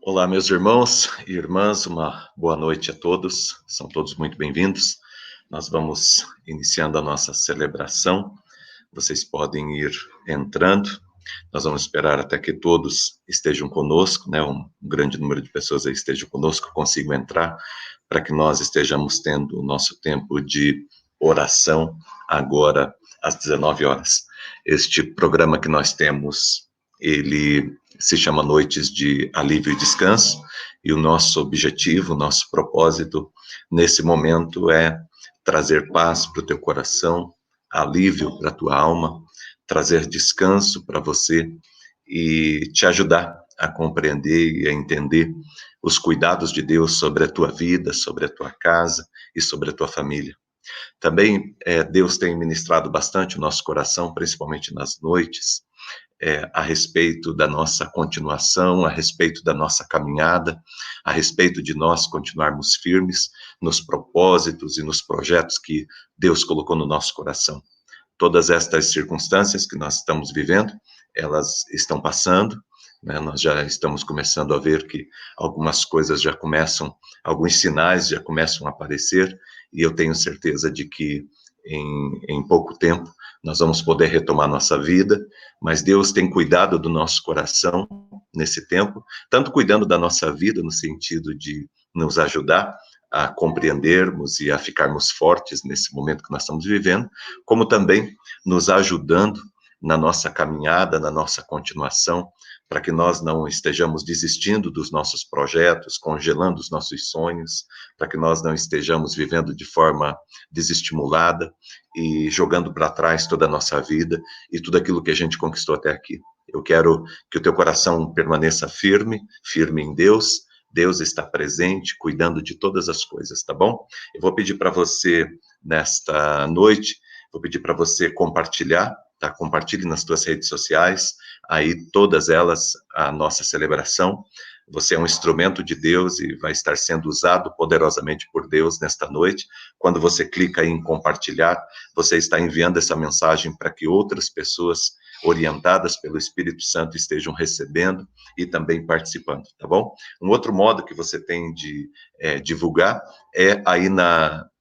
Olá, meus irmãos e irmãs, uma boa noite a todos, são todos muito bem-vindos. Nós vamos iniciando a nossa celebração, vocês podem ir entrando, nós vamos esperar até que todos estejam conosco, né? Um grande número de pessoas aí estejam conosco, consigam entrar, para que nós estejamos tendo o nosso tempo de oração agora às 19 horas. Este programa que nós temos, ele se chama Noites de Alívio e Descanso, e o nosso objetivo, o nosso propósito nesse momento é trazer paz para o teu coração, alívio para a tua alma, trazer descanso para você e te ajudar a compreender e a entender os cuidados de Deus sobre a tua vida, sobre a tua casa e sobre a tua família. Também Deus tem ministrado bastante o nosso coração, principalmente nas noites, a respeito da nossa continuação, a respeito da nossa caminhada, a respeito de nós continuarmos firmes nos propósitos e nos projetos que Deus colocou no nosso coração. Todas estas circunstâncias que nós estamos vivendo, elas estão passando, né? Nós já estamos começando a ver que algumas coisas já começam, alguns sinais já começam a aparecer, e eu tenho certeza de que em pouco tempo nós vamos poder retomar nossa vida, mas Deus tem cuidado do nosso coração nesse tempo, tanto cuidando da nossa vida no sentido de nos ajudar a compreendermos e a ficarmos fortes nesse momento que nós estamos vivendo, como também nos ajudando na nossa caminhada, na nossa continuação, para que nós não estejamos desistindo dos nossos projetos, congelando os nossos sonhos, para que nós não estejamos vivendo de forma desestimulada e jogando para trás toda a nossa vida e tudo aquilo que a gente conquistou até aqui. Eu quero que o teu coração permaneça firme, firme em Deus. Deus está presente, cuidando de todas as coisas, tá bom? Eu vou pedir para você, nesta noite, vou pedir para você compartilhar, tá? Compartilhe nas tuas redes sociais, aí todas elas, a nossa celebração. Você é um instrumento de Deus e vai estar sendo usado poderosamente por Deus nesta noite. Quando você clica em compartilhar, você está enviando essa mensagem para que outras pessoas orientadas pelo Espírito Santo estejam recebendo e também participando, tá bom? Um outro modo que você tem de divulgar é aí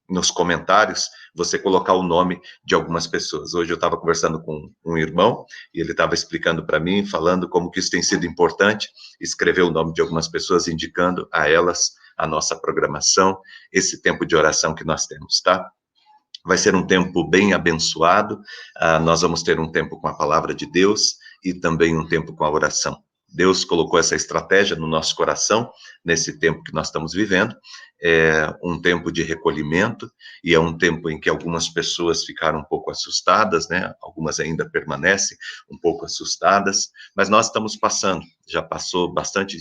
nos comentários, você colocar o nome de algumas pessoas. Hoje eu estava conversando com um irmão, e ele estava explicando para mim, falando como que isso tem sido importante, escrever o nome de algumas pessoas, indicando a elas a nossa programação, esse tempo de oração que nós temos, tá? Vai ser um tempo bem abençoado, nós vamos ter um tempo com a palavra de Deus e também um tempo com a oração. Deus colocou essa estratégia no nosso coração, nesse tempo que nós estamos vivendo, é um tempo de recolhimento, e é um tempo em que algumas pessoas ficaram um pouco assustadas, né? Algumas ainda permanecem um pouco assustadas, mas nós estamos passando, já passou bastante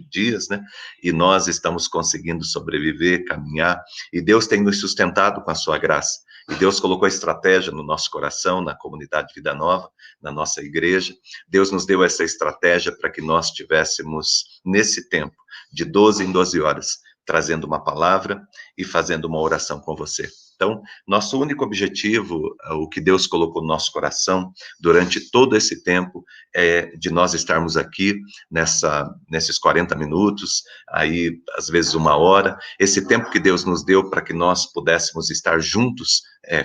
dias, né? E nós estamos conseguindo sobreviver, caminhar, e Deus tem nos sustentado com a sua graça. E Deus colocou a estratégia no nosso coração, na comunidade Vida Nova, na nossa igreja. Deus nos deu essa estratégia para que nós tivéssemos, nesse tempo, de 12 em 12 horas, trazendo uma palavra e fazendo uma oração com você. Então, nosso único objetivo, o que Deus colocou no nosso coração durante todo esse tempo, é de nós estarmos aqui nesses 40 minutos, aí às vezes uma hora, esse tempo que Deus nos deu para que nós pudéssemos estar juntos,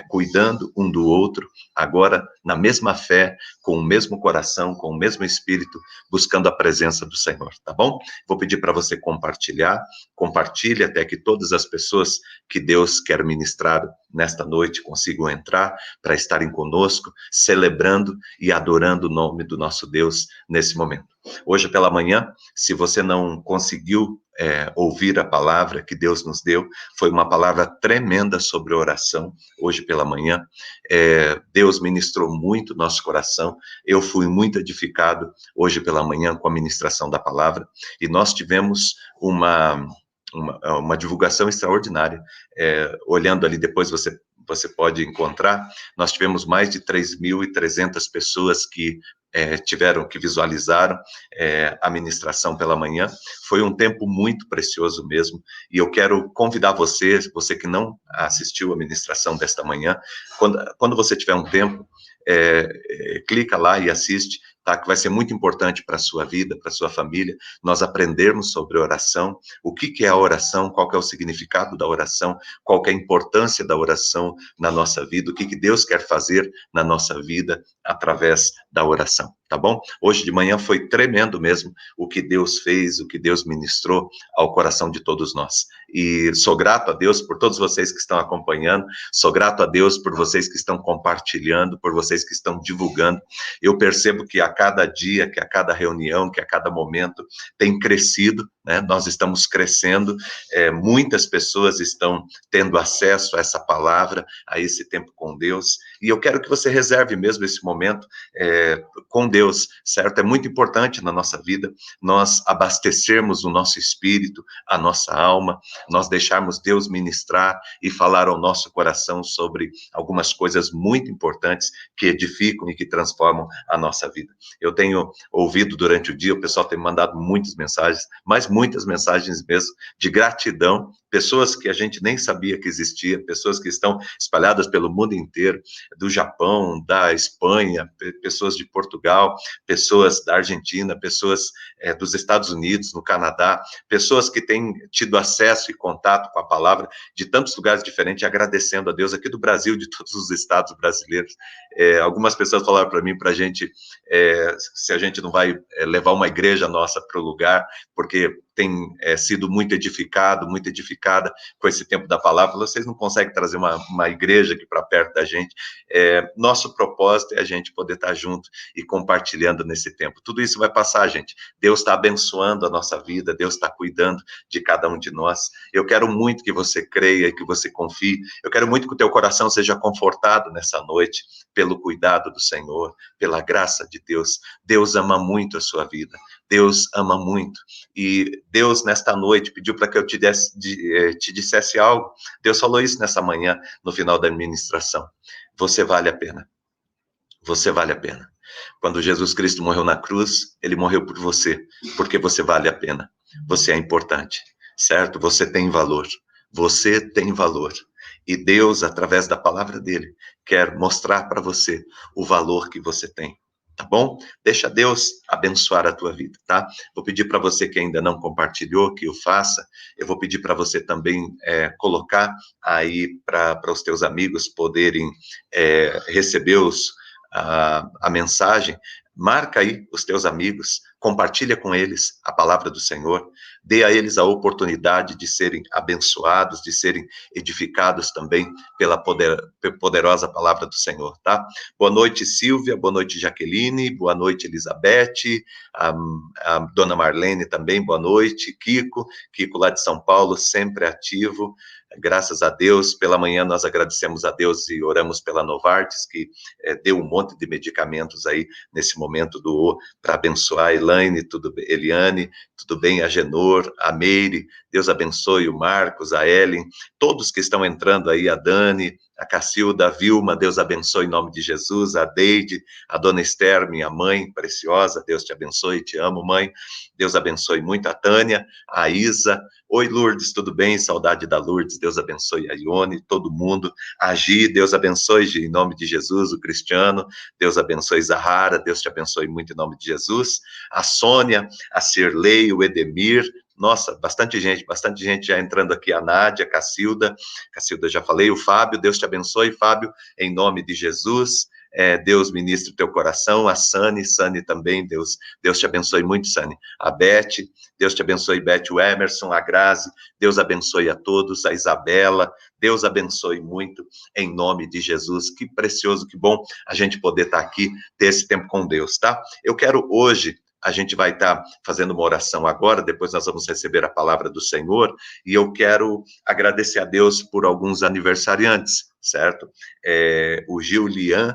cuidando um do outro, agora na mesma fé, com o mesmo coração, com o mesmo espírito, buscando a presença do Senhor, tá bom? Vou pedir para você compartilhar, compartilhe até que todas as pessoas que Deus quer ministrar nesta noite consigam entrar para estarem conosco, celebrando e adorando o nome do nosso Deus nesse momento. Hoje pela manhã, se você não conseguiu ouvir a palavra que Deus nos deu, foi uma palavra tremenda sobre oração, hoje pela manhã. Deus ministrou muito nosso coração, eu fui muito edificado hoje pela manhã com a ministração da palavra, e nós tivemos uma divulgação extraordinária. Olhando ali depois, você pode encontrar, nós tivemos mais de 3.300 pessoas que visualizaram a ministração pela manhã. Foi um tempo muito precioso mesmo, e eu quero convidar você que não assistiu a ministração desta manhã, quando você tiver um tempo, clica lá e assiste. tá? Que vai ser muito importante para a sua vida, para a sua família, nós aprendermos sobre oração, o que que é a oração, qual que é o significado da oração, qual que é a importância da oração na nossa vida, o que que Deus quer fazer na nossa vida através da oração, tá bom? Hoje de manhã foi tremendo mesmo o que Deus fez, o que Deus ministrou ao coração de todos nós. E sou grato a Deus por todos vocês que estão acompanhando, sou grato a Deus por vocês que estão compartilhando, por vocês que estão divulgando. Eu percebo que a cada dia, que a cada reunião, que a cada momento tem crescido, né? Nós estamos crescendo, muitas pessoas estão tendo acesso a essa palavra, a esse tempo com Deus, e eu quero que você reserve mesmo esse momento com Deus, certo? É muito importante na nossa vida nós abastecermos o nosso espírito, a nossa alma, nós deixarmos Deus ministrar e falar ao nosso coração sobre algumas coisas muito importantes que edificam e que transformam a nossa vida. Eu tenho ouvido durante o dia, o pessoal tem mandado muitas mensagens, mas muitas mensagens mesmo de gratidão, pessoas que a gente nem sabia que existia, pessoas que estão espalhadas pelo mundo inteiro, do Japão, da Espanha, pessoas de Portugal, pessoas da Argentina, pessoas dos Estados Unidos, no Canadá, pessoas que têm tido acesso e contato com a palavra de tantos lugares diferentes, agradecendo a Deus aqui do Brasil, de todos os estados brasileiros. Algumas pessoas falaram para mim, para a gente, se a gente não vai levar uma igreja nossa para o lugar, porque tem sido muito edificado, muito edificada com esse tempo da palavra. Vocês não conseguem trazer uma igreja aqui para perto da gente. Nosso propósito é a gente poder estar junto e compartilhando nesse tempo. Tudo isso vai passar, gente. Deus está abençoando a nossa vida, Deus está cuidando de cada um de nós. Eu quero muito que você creia, que você confie. Eu quero muito que o teu coração seja confortado nessa noite pelo cuidado do Senhor, pela graça de Deus. Deus ama muito a sua vida. Deus ama muito. E Deus, nesta noite, pediu para que eu te dissesse algo. Deus falou isso nessa manhã, no final da ministração. Você vale a pena. Você vale a pena. Quando Jesus Cristo morreu na cruz, ele morreu por você, porque você vale a pena. Você é importante, certo? Você tem valor. Você tem valor. E Deus, através da palavra dele, quer mostrar para você o valor que você tem. Tá bom? Deixa Deus abençoar a tua vida, tá? Vou pedir para você que ainda não compartilhou, que o faça. Eu vou pedir para você também colocar aí para os teus amigos poderem receber a mensagem. Marca aí os teus amigos, compartilha com eles a palavra do Senhor, dê a eles a oportunidade de serem abençoados, de serem edificados também pela poderosa palavra do Senhor, tá? Boa noite, Silvia, boa noite, Jaqueline, boa noite, Elizabeth, a dona Marlene também, boa noite, Kiko lá de São Paulo, sempre ativo. Graças a Deus, pela manhã nós agradecemos a Deus e oramos pela Novartis, que deu um monte de medicamentos aí nesse momento para abençoar a Elaine, Eliane, tudo bem, a Genor, a Meire, Deus abençoe o Marcos, a Ellen, todos que estão entrando aí, a Dani, a Cacilda, a Vilma, Deus abençoe em nome de Jesus, a Deide, a dona Esther, minha mãe preciosa, Deus te abençoe, te amo, mãe, Deus abençoe muito a Tânia, a Isa, oi Lourdes, tudo bem? Saudade da Lourdes, Deus abençoe a Ione, todo mundo, a Gi, Deus abençoe, Gi, em nome de Jesus, o Cristiano, Deus abençoe Zahara, Deus te abençoe muito em nome de Jesus, a Sônia, a Cirlei, o Edemir, nossa, bastante gente já entrando aqui, a Nádia, a Cacilda já falei, o Fábio, Deus te abençoe, Fábio, em nome de Jesus, Deus ministre o teu coração, a Sani também, Deus te abençoe muito, Sani, a Beth, Deus te abençoe, Beth, o Emerson, a Grazi, Deus abençoe a todos, a Isabela, Deus abençoe muito, em nome de Jesus, que precioso, que bom a gente poder estar aqui, ter esse tempo com Deus, tá? Eu quero hoje, a gente vai estar fazendo uma oração agora, depois nós vamos receber a palavra do Senhor, e eu quero agradecer a Deus por alguns aniversariantes, certo? O Gil Lian,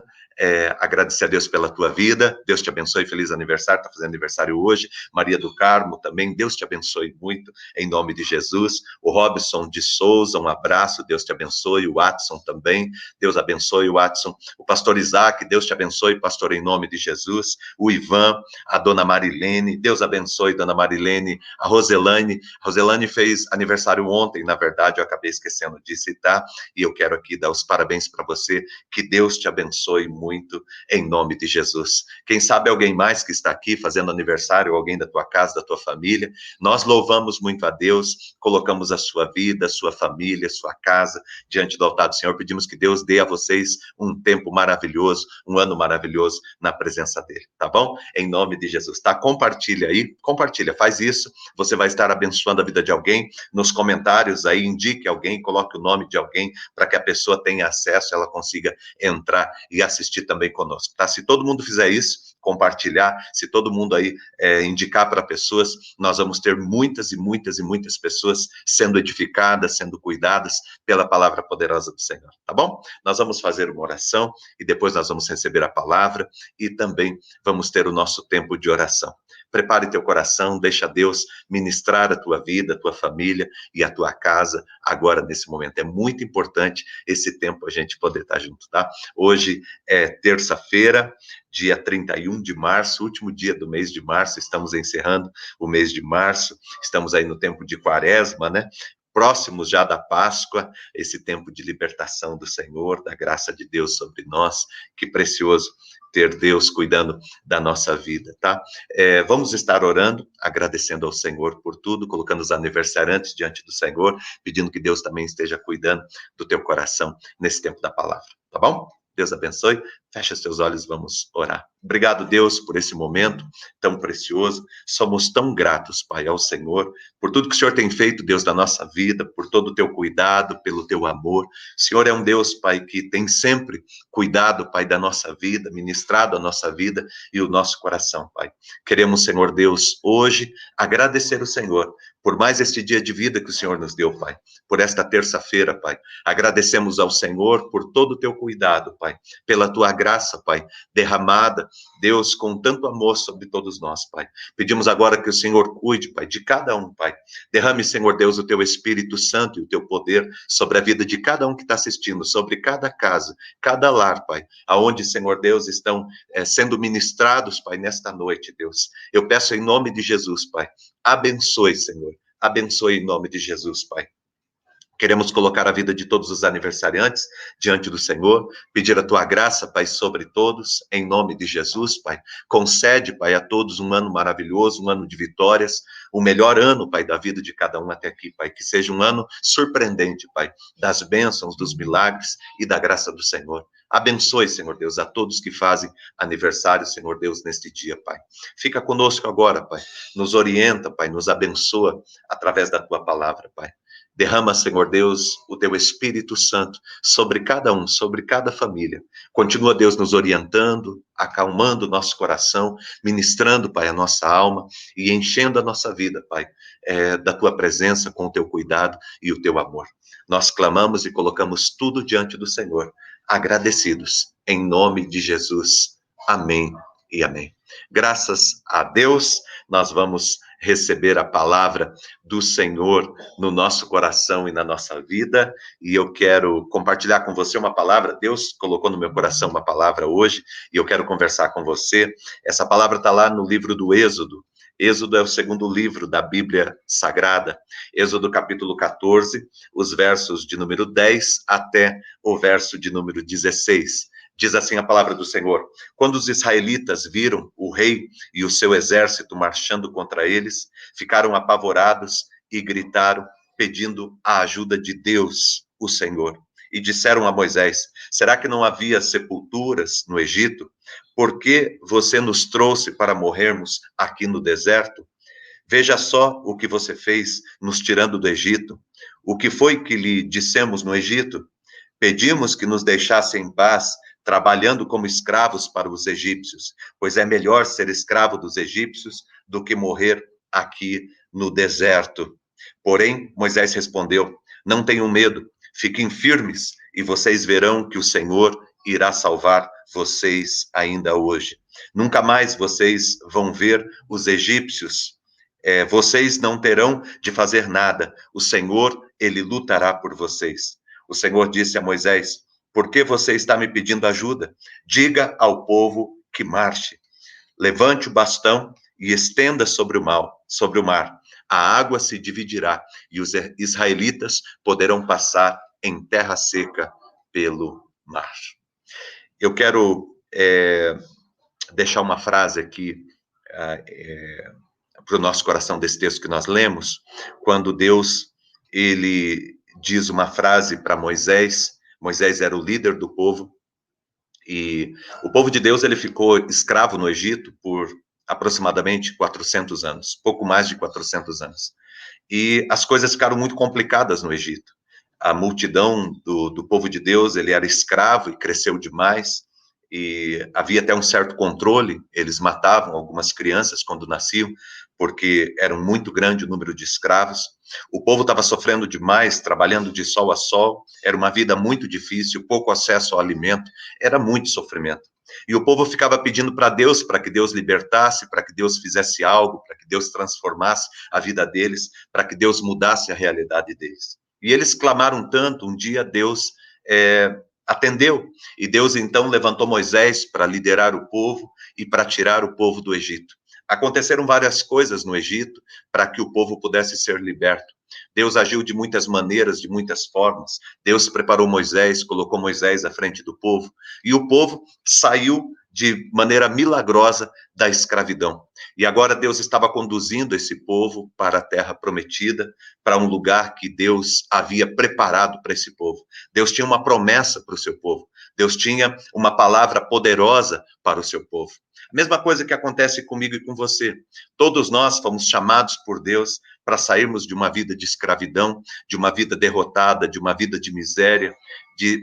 agradecer a Deus pela tua vida, Deus te abençoe, feliz aniversário, está fazendo aniversário hoje, Maria do Carmo também, Deus te abençoe muito, em nome de Jesus, o Robson de Souza, um abraço, Deus te abençoe, o Watson também, Deus abençoe o Watson, o pastor Isaac, Deus te abençoe, pastor, em nome de Jesus, o Ivan, a dona Marilene, Deus abençoe, dona Marilene, a Roselane fez aniversário ontem, na verdade, eu acabei esquecendo de citar, e eu quero aqui dar os parabéns para você, que Deus te abençoe muito, muito, em nome de Jesus. Quem sabe alguém mais que está aqui fazendo aniversário, alguém da tua casa, da tua família, nós louvamos muito a Deus, colocamos a sua vida, a sua família, a sua casa diante do altar do Senhor, pedimos que Deus dê a vocês um tempo maravilhoso, um ano maravilhoso na presença dele, tá bom? Em nome de Jesus, tá? Compartilha aí, compartilha, faz isso, você vai estar abençoando a vida de alguém, nos comentários aí, indique alguém, coloque o nome de alguém, para que a pessoa tenha acesso, ela consiga entrar e assistir também conosco, tá? Se todo mundo fizer isso, compartilhar, se todo mundo aí indicar para pessoas, nós vamos ter muitas e muitas e muitas pessoas sendo edificadas, sendo cuidadas pela palavra poderosa do Senhor, tá bom? Nós vamos fazer uma oração e depois nós vamos receber a palavra e também vamos ter o nosso tempo de oração. Prepare teu coração, deixa Deus ministrar a tua vida, a tua família e a tua casa agora, nesse momento. É muito importante esse tempo a gente poder estar junto, tá? Hoje é terça-feira, dia 31 de março, último dia do mês de março, estamos encerrando o mês de março, estamos aí no tempo de quaresma, né? Próximos já da Páscoa, esse tempo de libertação do Senhor, da graça de Deus sobre nós, que precioso ter Deus cuidando da nossa vida, tá? Vamos estar orando, agradecendo ao Senhor por tudo, colocando os aniversariantes diante do Senhor, pedindo que Deus também esteja cuidando do teu coração nesse tempo da palavra, tá bom? Deus abençoe, fecha os teus olhos, vamos orar. Obrigado, Deus, por esse momento tão precioso. Somos tão gratos, Pai, ao Senhor, por tudo que o Senhor tem feito, Deus, da nossa vida, por todo o teu cuidado, pelo teu amor. O Senhor é um Deus, Pai, que tem sempre cuidado, Pai, da nossa vida, ministrado a nossa vida e o nosso coração, Pai. Queremos, Senhor Deus, hoje agradecer o Senhor por mais este dia de vida que o Senhor nos deu, Pai, por esta terça-feira, Pai. Agradecemos ao Senhor por todo o teu cuidado, Pai, pela tua graça, Pai, derramada, Deus, com tanto amor sobre todos nós, Pai. Pedimos agora que o Senhor cuide, Pai, de cada um, Pai. Derrame, Senhor Deus, o teu Espírito Santo e o teu poder sobre a vida de cada um que está assistindo, sobre cada casa, cada lar, Pai, aonde, Senhor Deus, estão sendo ministrados, Pai, nesta noite, Deus. Eu peço em nome de Jesus, Pai, abençoe, Senhor. Abençoe em nome de Jesus, Pai. Queremos colocar a vida de todos os aniversariantes diante do Senhor, pedir a tua graça, Pai, sobre todos, em nome de Jesus, Pai. Concede, Pai, a todos um ano maravilhoso, um ano de vitórias, o melhor ano, Pai, da vida de cada um até aqui, Pai. Que seja um ano surpreendente, Pai, das bênçãos, dos milagres e da graça do Senhor. Abençoe, Senhor Deus, a todos que fazem aniversário, Senhor Deus, neste dia, Pai. Fica conosco agora, Pai. Nos orienta, Pai, nos abençoa através da tua palavra, Pai. Derrama, Senhor Deus, o teu Espírito Santo sobre cada um, sobre cada família. Continua, Deus, nos orientando, acalmando o nosso coração, ministrando, Pai, a nossa alma e enchendo a nossa vida, Pai, da tua presença, com o teu cuidado e o teu amor. Nós clamamos e colocamos tudo diante do Senhor, agradecidos, em nome de Jesus. Amém e amém. Graças a Deus, nós vamos receber a palavra do Senhor no nosso coração e na nossa vida, e eu quero compartilhar com você uma palavra. Deus colocou no meu coração uma palavra hoje, e eu quero conversar com você. Essa palavra está lá no livro do Êxodo. Êxodo é o segundo livro da Bíblia Sagrada. Êxodo capítulo 14, os versos de número 10 até o verso de número 16. Diz assim a palavra do Senhor: quando os israelitas viram o rei e o seu exército marchando contra eles, ficaram apavorados e gritaram, pedindo a ajuda de Deus, o Senhor. E disseram a Moisés: será que não havia sepulturas no Egito? Por que você nos trouxe para morrermos aqui no deserto? Veja só o que você fez nos tirando do Egito. O que foi que lhe dissemos no Egito? Pedimos que nos deixasse em paz, trabalhando como escravos para os egípcios, pois é melhor ser escravo dos egípcios do que morrer aqui no deserto. Porém, Moisés respondeu: não tenham medo, fiquem firmes e vocês verão que o Senhor irá salvar vocês ainda hoje. Nunca mais vocês vão ver os egípcios. Vocês não terão de fazer nada. O Senhor, ele lutará por vocês. O Senhor disse a Moisés: por que você está me pedindo ajuda? Diga ao povo que marche. Levante o bastão e estenda sobre o mar. A água se dividirá e os israelitas poderão passar em terra seca pelo mar. Eu quero deixar uma frase aqui para o nosso coração desse texto que nós lemos, quando Deus, ele diz uma frase para Moisés. Moisés era o líder do povo, e o povo de Deus, ele ficou escravo no Egito por aproximadamente 400 anos, pouco mais de 400 anos. E as coisas ficaram muito complicadas no Egito. A multidão do povo de Deus, ele era escravo e cresceu demais, e havia até um certo controle, eles matavam algumas crianças quando nasciam, porque era muito grande o número de escravos. O povo estava sofrendo demais, trabalhando de sol a sol, era uma vida muito difícil, pouco acesso ao alimento, era muito sofrimento. E o povo ficava pedindo para que Deus libertasse, para que Deus fizesse algo, para que Deus transformasse a vida deles, para que Deus mudasse a realidade deles. E eles clamaram tanto, um dia Deus atendeu, e Deus então levantou Moisés para liderar o povo e para tirar o povo do Egito. Aconteceram várias coisas no Egito para que o povo pudesse ser liberto. Deus agiu de muitas maneiras, de muitas formas. Deus preparou Moisés, colocou Moisés à frente do povo, e o povo saiu de maneira milagrosa da escravidão. E agora Deus estava conduzindo esse povo para a terra prometida, para um lugar que Deus havia preparado para esse povo. Deus tinha uma promessa para o seu povo. Deus tinha uma palavra poderosa para o seu povo. A mesma coisa que acontece comigo e com você. Todos nós fomos chamados por Deus para sairmos de uma vida de escravidão, de uma vida derrotada, de uma vida de miséria,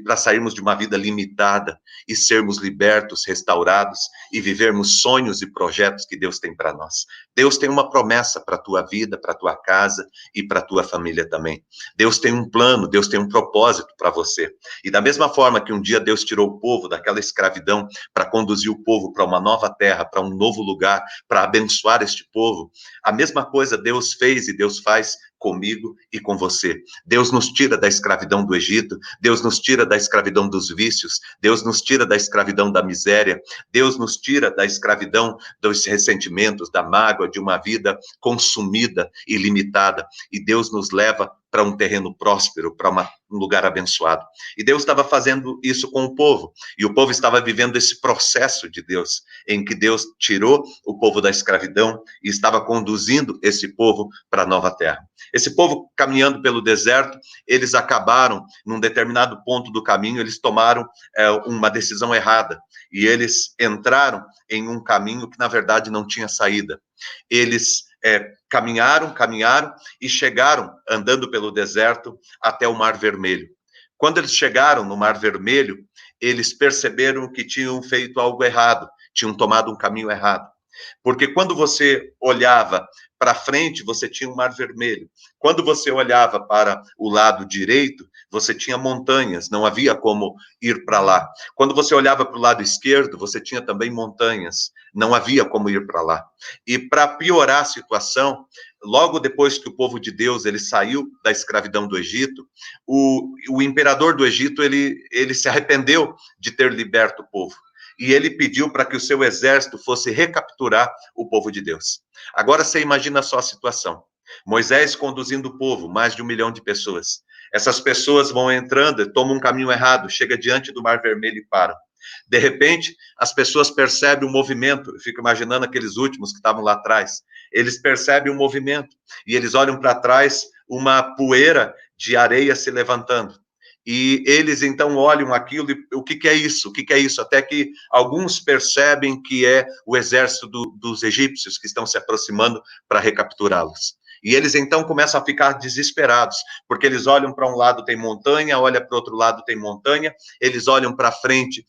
para sairmos de uma vida limitada e sermos libertos, restaurados e vivermos sonhos e projetos que Deus tem para nós. Deus tem uma promessa para a tua vida, para a tua casa e para a tua família também. Deus tem um plano, Deus tem um propósito para você. E da mesma forma que um dia Deus tirou o povo daquela escravidão para conduzir o povo para uma nova terra, para um novo lugar, para abençoar este povo, a mesma coisa Deus fez e Deus faz comigo e com você. Deus nos tira da escravidão do Egito, Deus nos tira da escravidão dos vícios, Deus nos tira da escravidão da miséria, Deus nos tira da escravidão dos ressentimentos, da mágoa, de uma vida consumida e limitada, e Deus nos leva para um terreno próspero, para um lugar abençoado. E Deus estava fazendo isso com o povo, e o povo estava vivendo esse processo de Deus, em que Deus tirou o povo da escravidão e estava conduzindo esse povo para a nova terra. Esse povo caminhando pelo deserto, eles acabaram, num determinado ponto do caminho, eles tomaram uma decisão errada, e eles entraram em um caminho que, na verdade, não tinha saída. Eles caminharam e chegaram, andando pelo deserto, até o Mar Vermelho. Quando eles chegaram no Mar Vermelho, eles perceberam que tinham feito algo errado, tinham tomado um caminho errado. Porque quando você olhava para frente, você tinha um Mar Vermelho. Quando você olhava para o lado direito, você tinha montanhas, não havia como ir para lá. Quando você olhava para o lado esquerdo, você tinha também montanhas, não havia como ir para lá. E para piorar a situação, logo depois que o povo de Deus ele saiu da escravidão do Egito, o imperador do Egito ele se arrependeu de ter liberto o povo. E ele pediu para que o seu exército fosse recapturar o povo de Deus. Agora você imagina só a situação. Moisés conduzindo o povo, mais de 1 milhão de pessoas. Essas pessoas vão entrando, tomam um caminho errado, chega diante do Mar Vermelho e param. De repente, as pessoas percebem um movimento. Eu fico imaginando aqueles últimos que estavam lá atrás. Eles percebem um movimento e eles olham para trás, uma poeira de areia se levantando. E eles então olham aquilo e o que é isso? O que é isso? Até que alguns percebem que é o exército dos egípcios que estão se aproximando para recapturá-los. E eles então começam a ficar desesperados, porque eles olham para um lado tem montanha, olham para o outro lado tem montanha, eles olham para frente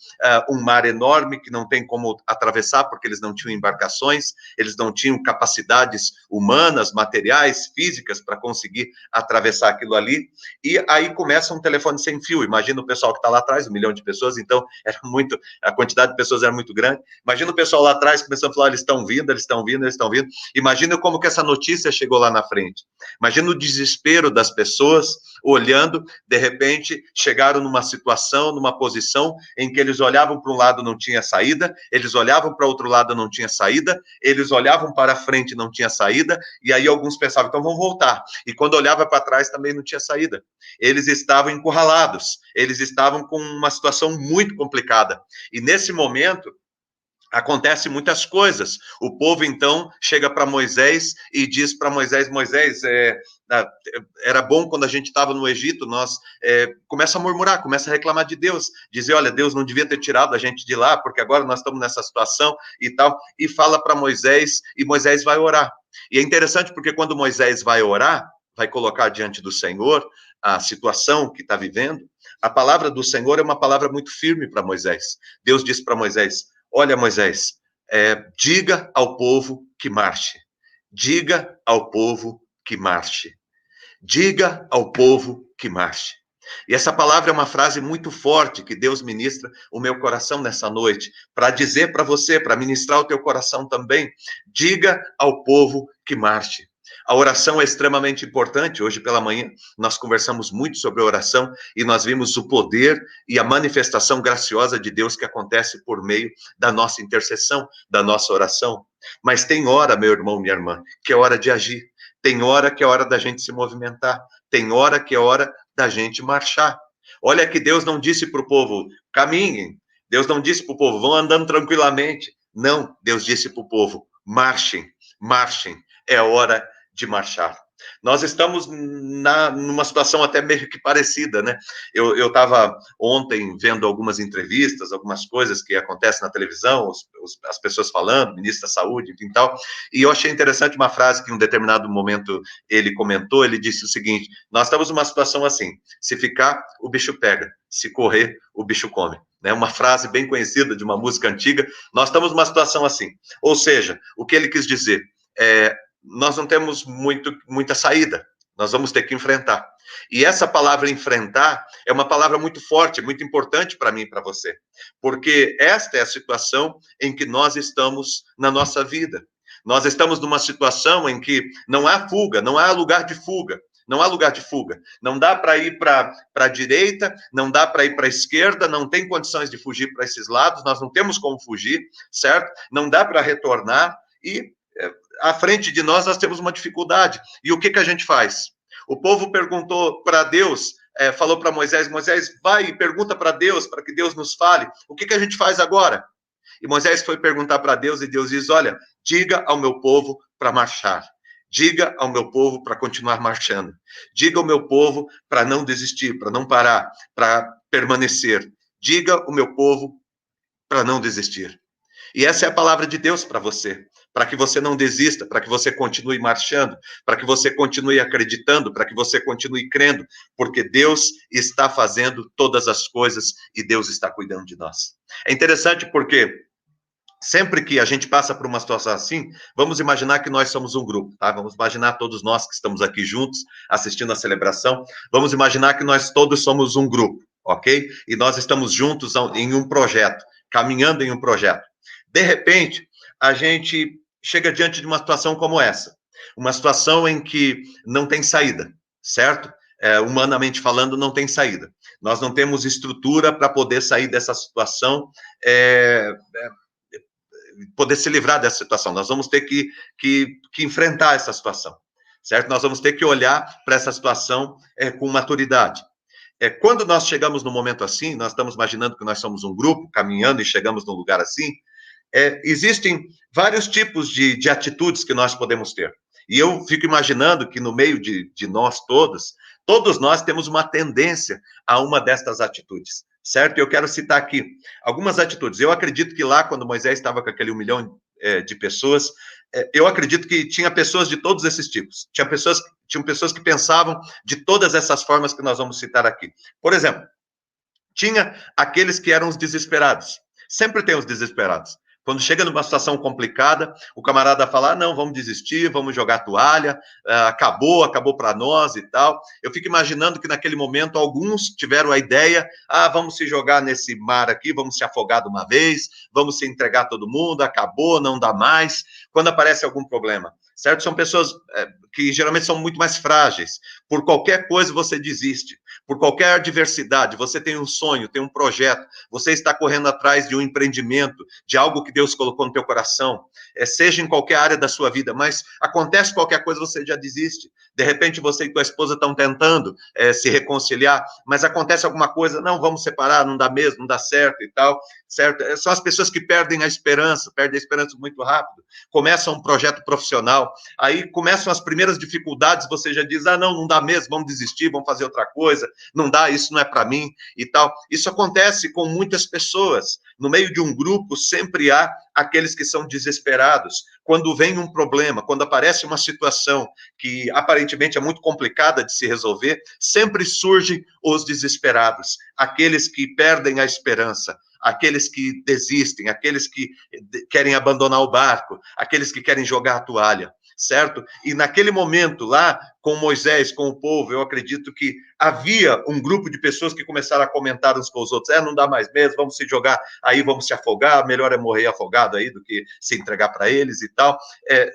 um mar enorme que não tem como atravessar, porque eles não tinham embarcações, eles não tinham capacidades humanas, materiais, físicas para conseguir atravessar aquilo ali. E aí começa um telefone sem fio. Imagina o pessoal que está lá atrás, 1 milhão de pessoas, então era muito, a quantidade de pessoas era muito grande. Imagina o pessoal lá atrás começando a falar, eles estão vindo, eles estão vindo, eles estão vindo. Imagina como que essa notícia chegou lá na frente. Imagina o desespero das pessoas olhando, de repente, chegaram numa situação, numa posição em que eles olhavam para um lado não tinha saída, eles olhavam para outro lado não tinha saída, eles olhavam para frente não tinha saída, e aí alguns pensavam, então vamos voltar. E quando olhava para trás também não tinha saída. Eles estavam encurralados, eles estavam com uma situação muito complicada. E nesse momento, acontece muitas coisas. O povo, então, chega para Moisés e diz para Moisés, era bom quando a gente estava no Egito, começa a murmurar, começa a reclamar de Deus, dizer, olha, Deus não devia ter tirado a gente de lá, porque agora nós estamos nessa situação e tal, e fala para Moisés, e Moisés vai orar. E é interessante porque quando Moisés vai orar, vai colocar diante do Senhor a situação que está vivendo, a palavra do Senhor é uma palavra muito firme para Moisés. Deus diz para Moisés, olha, Moisés, diga ao povo que marche. Diga ao povo que marche. Diga ao povo que marche. E essa palavra é uma frase muito forte que Deus ministra o meu coração nessa noite, para dizer para você, para ministrar o teu coração também. Diga ao povo que marche. A oração é extremamente importante. Hoje pela manhã nós conversamos muito sobre a oração e nós vimos o poder e a manifestação graciosa de Deus que acontece por meio da nossa intercessão, da nossa oração. Mas tem hora, meu irmão, minha irmã, que é hora de agir. Tem hora que é hora da gente se movimentar. Tem hora que é hora da gente marchar. Olha que Deus não disse para o povo, caminhem. Deus não disse para o povo, vão andando tranquilamente. Não, Deus disse para o povo, marchem, marchem. É hora de marchar. Nós estamos numa situação até meio que parecida, né? Eu estava ontem vendo algumas entrevistas, algumas coisas que acontecem na televisão, as pessoas falando, ministro da Saúde, enfim, tal, e eu achei interessante uma frase que em um determinado momento ele comentou, ele disse o seguinte, nós estamos numa situação assim, se ficar, o bicho pega, se correr, o bicho come. Né? Uma frase bem conhecida de uma música antiga, nós estamos numa situação assim, ou seja, o que ele quis dizer nós não temos muita saída, nós vamos ter que enfrentar. E essa palavra enfrentar é uma palavra muito forte, muito importante para mim e para você, porque esta é a situação em que nós estamos na nossa vida. Nós estamos numa situação em que não há fuga, não há lugar de fuga. Não há lugar de fuga. Não dá para ir para a direita, não dá para ir para a esquerda, não tem condições de fugir para esses lados, nós não temos como fugir, certo? Não dá para retornar e à frente de nós temos uma dificuldade. E o que a gente faz? O povo perguntou para Deus, falou para Moisés, vai e pergunta para Deus, para que Deus nos fale. O que a gente faz agora? E Moisés foi perguntar para Deus e Deus diz, olha, diga ao meu povo para marchar. Diga ao meu povo para continuar marchando. Diga ao meu povo para não desistir, para não parar, para permanecer. Diga ao meu povo para não desistir. E essa é a palavra de Deus para você, para que você não desista, para que você continue marchando, para que você continue acreditando, para que você continue crendo, porque Deus está fazendo todas as coisas e Deus está cuidando de nós. É interessante porque sempre que a gente passa por uma situação assim, vamos imaginar que nós somos um grupo, tá? Vamos imaginar todos nós que estamos aqui juntos, assistindo a celebração, vamos imaginar que nós todos somos um grupo, ok? E nós estamos juntos em um projeto, caminhando em um projeto. De repente, a gente chega diante de uma situação como essa. Uma situação em que não tem saída, certo? Humanamente falando, não tem saída. Nós não temos estrutura para poder sair dessa situação, poder se livrar dessa situação. Nós vamos ter que enfrentar essa situação, certo? Nós vamos ter que olhar para essa situação com maturidade. Quando nós chegamos num momento assim, nós estamos imaginando que nós somos um grupo, caminhando e chegamos num lugar assim, existem vários tipos de atitudes que nós podemos ter. E eu fico imaginando que no meio de nós todos nós temos uma tendência a uma destas atitudes, certo? Eu quero citar aqui algumas atitudes. Eu acredito que lá, quando Moisés estava com aquele 1 milhão de pessoas, eu acredito que tinha pessoas de todos esses tipos. Tinham pessoas que pensavam de todas essas formas que nós vamos citar aqui. Por exemplo, tinha aqueles que eram os desesperados. Sempre tem os desesperados. Quando chega numa situação complicada, o camarada fala, não, vamos desistir, vamos jogar a toalha, acabou para nós e tal. Eu fico imaginando que naquele momento alguns tiveram a ideia, vamos se jogar nesse mar aqui, vamos se afogar de uma vez, vamos se entregar todo mundo, acabou, não dá mais. Quando aparece algum problema, certo? São pessoas que geralmente são muito mais frágeis. Por qualquer coisa você desiste. Por qualquer adversidade, você tem um sonho, tem um projeto, você está correndo atrás de um empreendimento, de algo que Deus colocou no teu coração. seja em qualquer área da sua vida, mas acontece qualquer coisa, você já desiste. De repente você e tua esposa estão tentando se reconciliar, mas acontece alguma coisa, não, vamos separar, não dá mesmo, não dá certo e tal, certo? São as pessoas que perdem a esperança muito rápido, começam um projeto profissional, aí começam as primeiras dificuldades, você já diz, não, não dá mesmo, vamos desistir, vamos fazer outra coisa, não dá, isso não é para mim e tal. Isso acontece com muitas pessoas. No meio de um grupo, sempre há aqueles que são desesperados. Quando vem um problema, quando aparece uma situação que aparentemente é muito complicada de se resolver, sempre surgem os desesperados, aqueles que perdem a esperança, aqueles que desistem, aqueles que querem abandonar o barco, aqueles que querem jogar a toalha, certo? E naquele momento lá, com Moisés, com o povo, eu acredito que havia um grupo de pessoas que começaram a comentar uns com os outros, não dá mais mesmo, vamos se jogar aí, vamos se afogar, melhor é morrer afogado aí do que se entregar para eles e tal.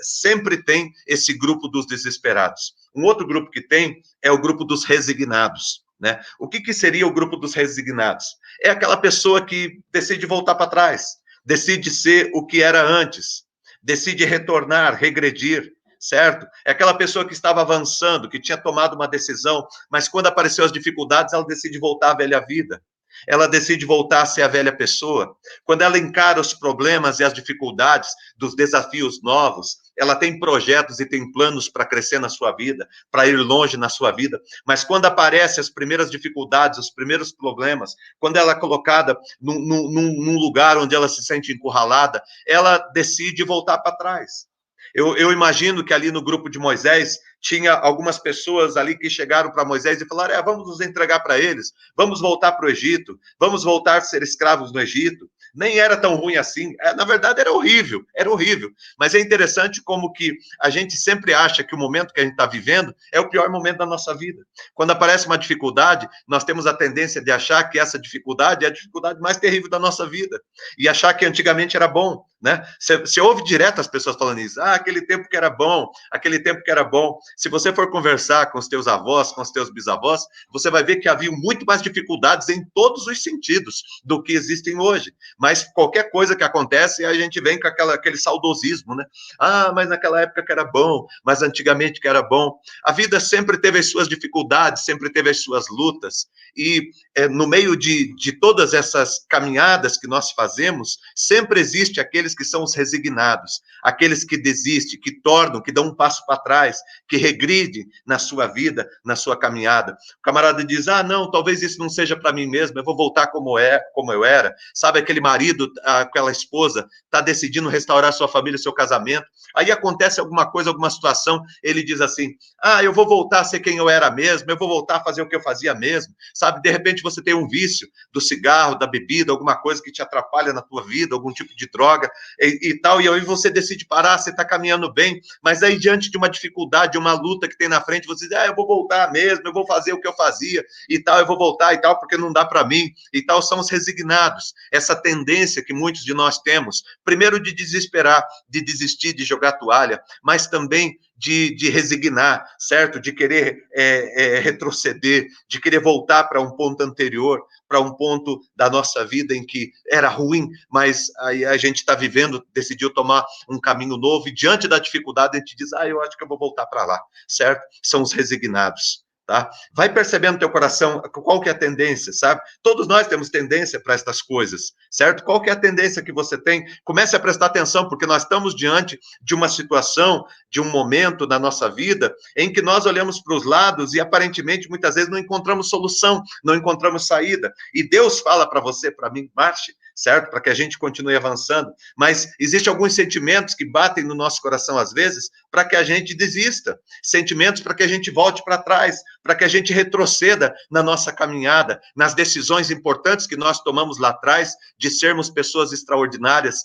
Sempre tem esse grupo dos desesperados. Um outro grupo que tem é o grupo dos resignados, né? O que seria o grupo dos resignados? É aquela pessoa que decide voltar para trás, decide ser o que era antes, decide retornar, regredir, certo? É aquela pessoa que estava avançando, que tinha tomado uma decisão, mas quando apareceu as dificuldades, ela decide voltar à velha vida. Ela decide voltar a ser a velha pessoa. Quando ela encara os problemas e as dificuldades dos desafios novos, ela tem projetos e tem planos para crescer na sua vida, para ir longe na sua vida, mas quando aparecem as primeiras dificuldades, os primeiros problemas, quando ela é colocada num lugar onde ela se sente encurralada, ela decide voltar para trás. Eu imagino que ali no grupo de Moisés tinha algumas pessoas ali que chegaram para Moisés e falaram, vamos nos entregar para eles, vamos voltar para o Egito, vamos voltar a ser escravos no Egito. Nem era tão ruim assim, na verdade era horrível, mas é interessante como que a gente sempre acha que o momento que a gente está vivendo é o pior momento da nossa vida. Quando aparece uma dificuldade, nós temos a tendência de achar que essa dificuldade é a dificuldade mais terrível da nossa vida, e achar que antigamente era bom, né? Você ouve direto as pessoas falando isso, aquele tempo que era bom, aquele tempo que era bom. Se você for conversar com os teus avós, com os teus bisavós, você vai ver que havia muito mais dificuldades em todos os sentidos do que existem hoje. Mas qualquer coisa que acontece, a gente vem com aquele saudosismo, né? Mas naquela época que era bom, mas antigamente que era bom. A vida sempre teve as suas dificuldades, sempre teve as suas lutas, e no meio de todas essas caminhadas que nós fazemos, sempre existe aqueles que são os resignados, aqueles que desistem, que tornam, que dão um passo para trás, que regridem na sua vida, na sua caminhada. O camarada diz, não, talvez isso não seja para mim mesmo, eu vou voltar como eu era. Sabe, aquele marido, aquela esposa, está decidindo restaurar sua família, seu casamento, aí acontece alguma coisa, alguma situação, ele diz assim, eu vou voltar a ser quem eu era mesmo, eu vou voltar a fazer o que eu fazia mesmo, sabe, de repente você tem um vício do cigarro, da bebida, alguma coisa que te atrapalha na tua vida, algum tipo de droga e tal, e aí você decide parar, você está caminhando bem, mas aí diante de uma dificuldade, uma luta que tem na frente, você diz, eu vou voltar mesmo, eu vou fazer o que eu fazia e tal, eu vou voltar e tal, porque não dá para mim e tal, são os resignados, essa tendência que muitos de nós temos, primeiro de desesperar, de desistir, de jogar toalha, mas também de resignar, certo? De querer retroceder, de querer voltar para um ponto anterior, para um ponto da nossa vida em que era ruim, mas aí a gente está vivendo, decidiu tomar um caminho novo, e diante da dificuldade a gente diz, eu acho que eu vou voltar para lá, certo? São os resignados. Tá? Vai percebendo no teu coração qual que é a tendência, sabe? Todos nós temos tendência para estas coisas, certo? Qual que é a tendência que você tem? Comece a prestar atenção, porque nós estamos diante de uma situação, de um momento na nossa vida, em que nós olhamos para os lados e aparentemente, muitas vezes, não encontramos solução, não encontramos saída. E Deus fala para você, para mim, marche, certo? Para que a gente continue avançando. Mas existem alguns sentimentos que batem no nosso coração, às vezes, para que a gente desista. Sentimentos para que a gente volte para trás, para que a gente retroceda na nossa caminhada, nas decisões importantes que nós tomamos lá atrás, de sermos pessoas extraordinárias,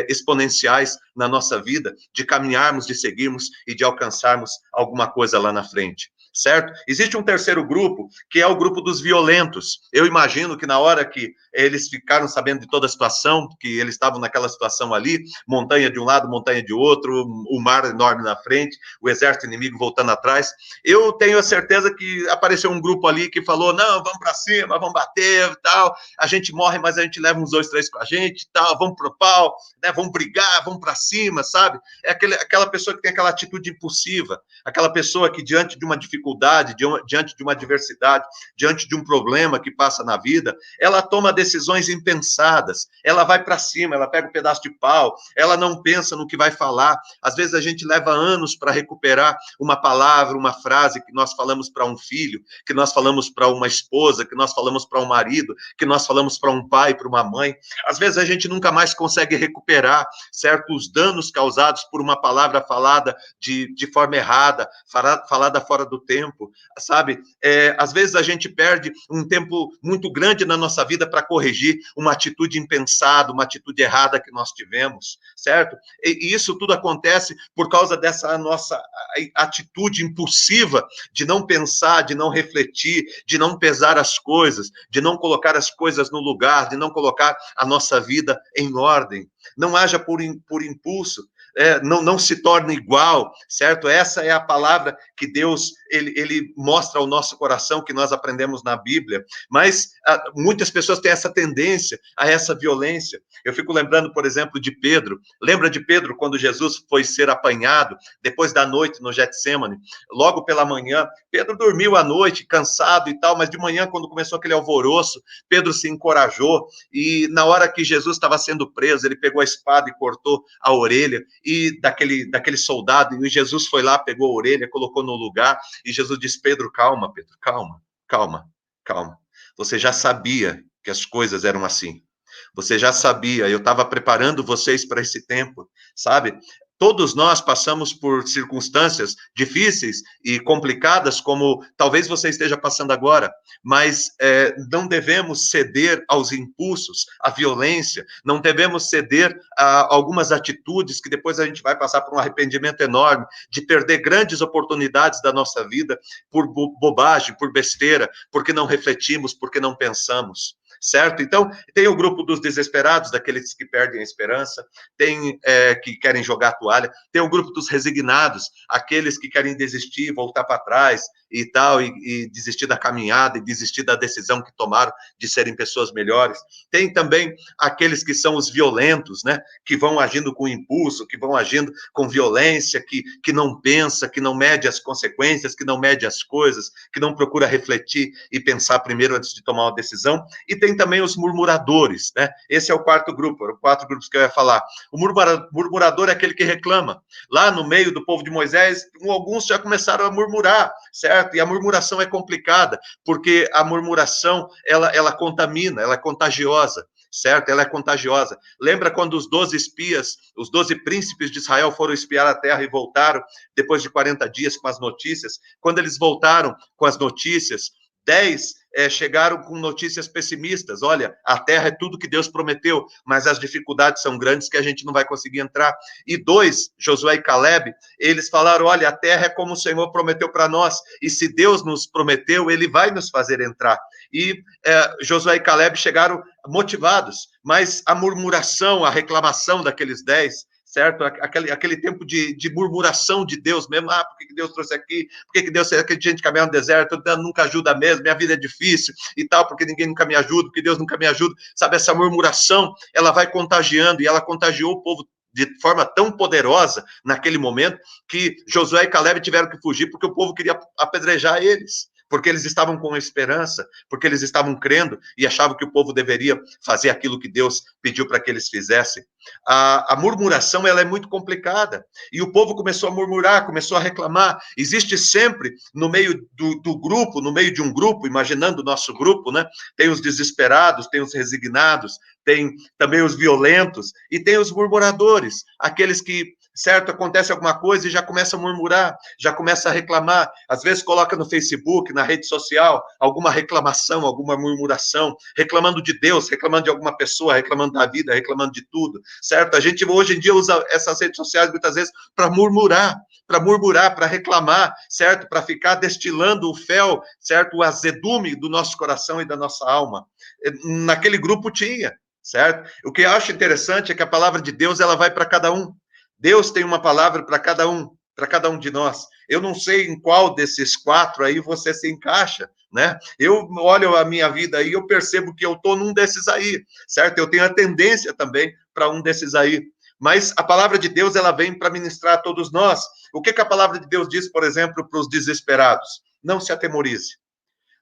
exponenciais na nossa vida, de caminharmos, de seguirmos e de alcançarmos alguma coisa lá na frente. Certo? Existe um terceiro grupo, que é o grupo dos violentos. Eu imagino que na hora que eles ficaram sabendo de toda a situação, que eles estavam naquela situação ali, montanha de um lado, montanha de outro, o mar enorme na frente, o exército inimigo voltando atrás. Eu tenho a certeza que apareceu um grupo ali que falou, não, vamos para cima, vamos bater, tal, a gente morre, mas a gente leva uns 2, 3 com a gente, tal, vamos pro pau, né, vamos brigar, vamos para cima, sabe? É aquela pessoa que tem aquela atitude impulsiva, aquela pessoa que diante de uma dificuldade, diante de uma adversidade, diante de um problema que passa na vida, ela toma decisões impensadas, ela vai para cima, ela pega um pedaço de pau, ela não pensa no que vai falar. Às vezes a gente leva anos para recuperar uma palavra, uma frase que nós falamos para um filho, que nós falamos para uma esposa, que nós falamos para um marido, que nós falamos para um pai, para uma mãe. Às vezes a gente nunca mais consegue recuperar certos danos causados por uma palavra falada de forma errada, falada fora do tempo, sabe? Às vezes a gente perde um tempo muito grande na nossa vida para corrigir uma atitude impensada, uma atitude errada que nós tivemos, certo? E isso tudo acontece por causa dessa nossa atitude impulsiva de não pensar, de não refletir, de não pesar as coisas, de não colocar as coisas no lugar, de não colocar a nossa vida em ordem. Não haja por impulso, não se torne igual, certo? Essa é a palavra que Deus ele mostra ao nosso coração, que nós aprendemos na Bíblia, mas muitas pessoas têm essa tendência a essa violência. Eu fico lembrando, por exemplo, de Pedro. Lembra de Pedro quando Jesus foi ser apanhado, depois da noite no Getsêmani? Logo pela manhã, Pedro dormiu à noite, cansado e tal, mas de manhã, quando começou aquele alvoroço, Pedro se encorajou, e na hora que Jesus estava sendo preso, ele pegou a espada e cortou a orelha e daquele soldado, e Jesus foi lá, pegou a orelha, colocou no lugar, e Jesus disse, Pedro, calma, calma. Você já sabia que as coisas eram assim. Você já sabia, eu estava preparando vocês para esse tempo, sabe? Todos nós passamos por circunstâncias difíceis e complicadas, como talvez você esteja passando agora, mas não devemos ceder aos impulsos, à violência, não devemos ceder a algumas atitudes que depois a gente vai passar por um arrependimento enorme, de perder grandes oportunidades da nossa vida por bobagem, por besteira, porque não refletimos, porque não pensamos. Certo? Então, tem o grupo dos desesperados, daqueles que perdem a esperança, tem que querem jogar a toalha, tem o grupo dos resignados, aqueles que querem desistir, voltar para trás e tal, e desistir da caminhada, e desistir da decisão que tomaram de serem pessoas melhores. Tem também aqueles que são os violentos, né? Que vão agindo com impulso, que vão agindo com violência, que não pensa, que não mede as consequências, que não mede as coisas, que não procura refletir e pensar primeiro antes de tomar uma decisão. E tem também os murmuradores, né? Esse é o quarto grupo, os 4 grupos que eu ia falar. O murmurador é aquele que reclama. Lá no meio do povo de Moisés, alguns já começaram a murmurar, certo? E a murmuração é complicada, porque a murmuração, ela contamina, ela é contagiosa, certo? Ela é contagiosa. Lembra quando os 12 espias, os 12 príncipes de Israel foram espiar a terra e voltaram depois de 40 dias com as notícias? Quando eles voltaram com as notícias, 10 chegaram com notícias pessimistas. Olha, a terra é tudo que Deus prometeu, mas as dificuldades são grandes que a gente não vai conseguir entrar. E 2, Josué e Caleb, eles falaram, olha, a terra é como o Senhor prometeu para nós, e se Deus nos prometeu, Ele vai nos fazer entrar. E Josué e Caleb chegaram motivados, mas a murmuração, a reclamação daqueles 10, certo? Aquele tempo de murmuração de Deus mesmo. Por que Deus trouxe aqui? Por que Deus fez aquele gente caminhar no deserto? Nunca ajuda mesmo, minha vida é difícil e tal, porque ninguém nunca me ajuda, porque Deus nunca me ajuda. Sabe, essa murmuração, ela vai contagiando, e ela contagiou o povo de forma tão poderosa naquele momento, que Josué e Caleb tiveram que fugir, porque o povo queria apedrejar eles, porque eles estavam com esperança, porque eles estavam crendo e achavam que o povo deveria fazer aquilo que Deus pediu para que eles fizessem. A murmuração, ela é muito complicada, e o povo começou a murmurar, começou a reclamar. Existe sempre no meio do grupo, no meio de um grupo, imaginando o nosso grupo, né? Tem os desesperados, tem os resignados, tem também os violentos, e tem os murmuradores, aqueles que, certo, acontece alguma coisa e já começa a murmurar, já começa a reclamar, às vezes coloca no Facebook, na rede social, alguma reclamação, alguma murmuração, reclamando de Deus, reclamando de alguma pessoa, reclamando da vida, reclamando de tudo, certo? A gente hoje em dia usa essas redes sociais muitas vezes para murmurar, para reclamar, certo? Para ficar destilando o fel, certo? O azedume do nosso coração e da nossa alma. Naquele grupo tinha. certo? O que eu acho interessante é que a palavra de Deus, ela vai para cada um. Deus tem uma palavra para cada um de nós. Eu não sei em qual desses 4 aí você se encaixa, né? Eu olho a minha vida aí, eu percebo que eu estou num desses aí, certo? Eu tenho a tendência também para um desses aí. Mas a palavra de Deus, ela vem para ministrar a todos nós. O que a palavra de Deus diz, por exemplo, para os desesperados? Não se atemorize.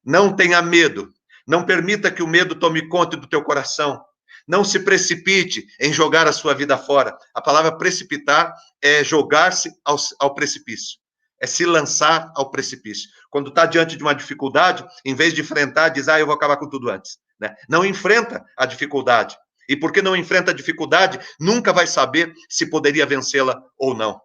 Não tenha medo. Não permita que o medo tome conta do teu coração. Não se precipite em jogar a sua vida fora. A palavra precipitar é jogar-se ao precipício. É se lançar ao precipício. Quando está diante de uma dificuldade, em vez de enfrentar, diz, eu vou acabar com tudo antes. Né? Não enfrenta a dificuldade. E porque não enfrenta a dificuldade, nunca vai saber se poderia vencê-la ou não.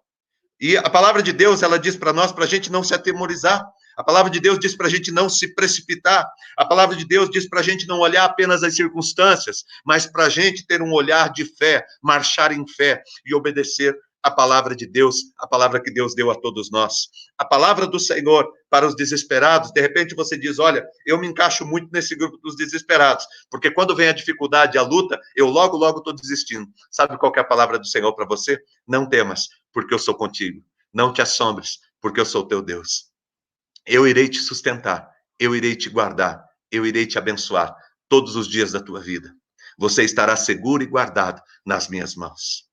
E a palavra de Deus, ela diz para nós, para a gente não se atemorizar. A palavra de Deus diz para a gente não se precipitar. A palavra de Deus diz para a gente não olhar apenas as circunstâncias, mas para a gente ter um olhar de fé, marchar em fé e obedecer a palavra de Deus, a palavra que Deus deu a todos nós. A palavra do Senhor para os desesperados, de repente você diz, olha, eu me encaixo muito nesse grupo dos desesperados, porque quando vem a dificuldade, a luta, eu logo estou desistindo. Sabe qual que é a palavra do Senhor para você? Não temas, porque eu sou contigo. Não te assombres, porque eu sou teu Deus. Eu irei te sustentar, eu irei te guardar, eu irei te abençoar todos os dias da tua vida. Você estará seguro e guardado nas minhas mãos.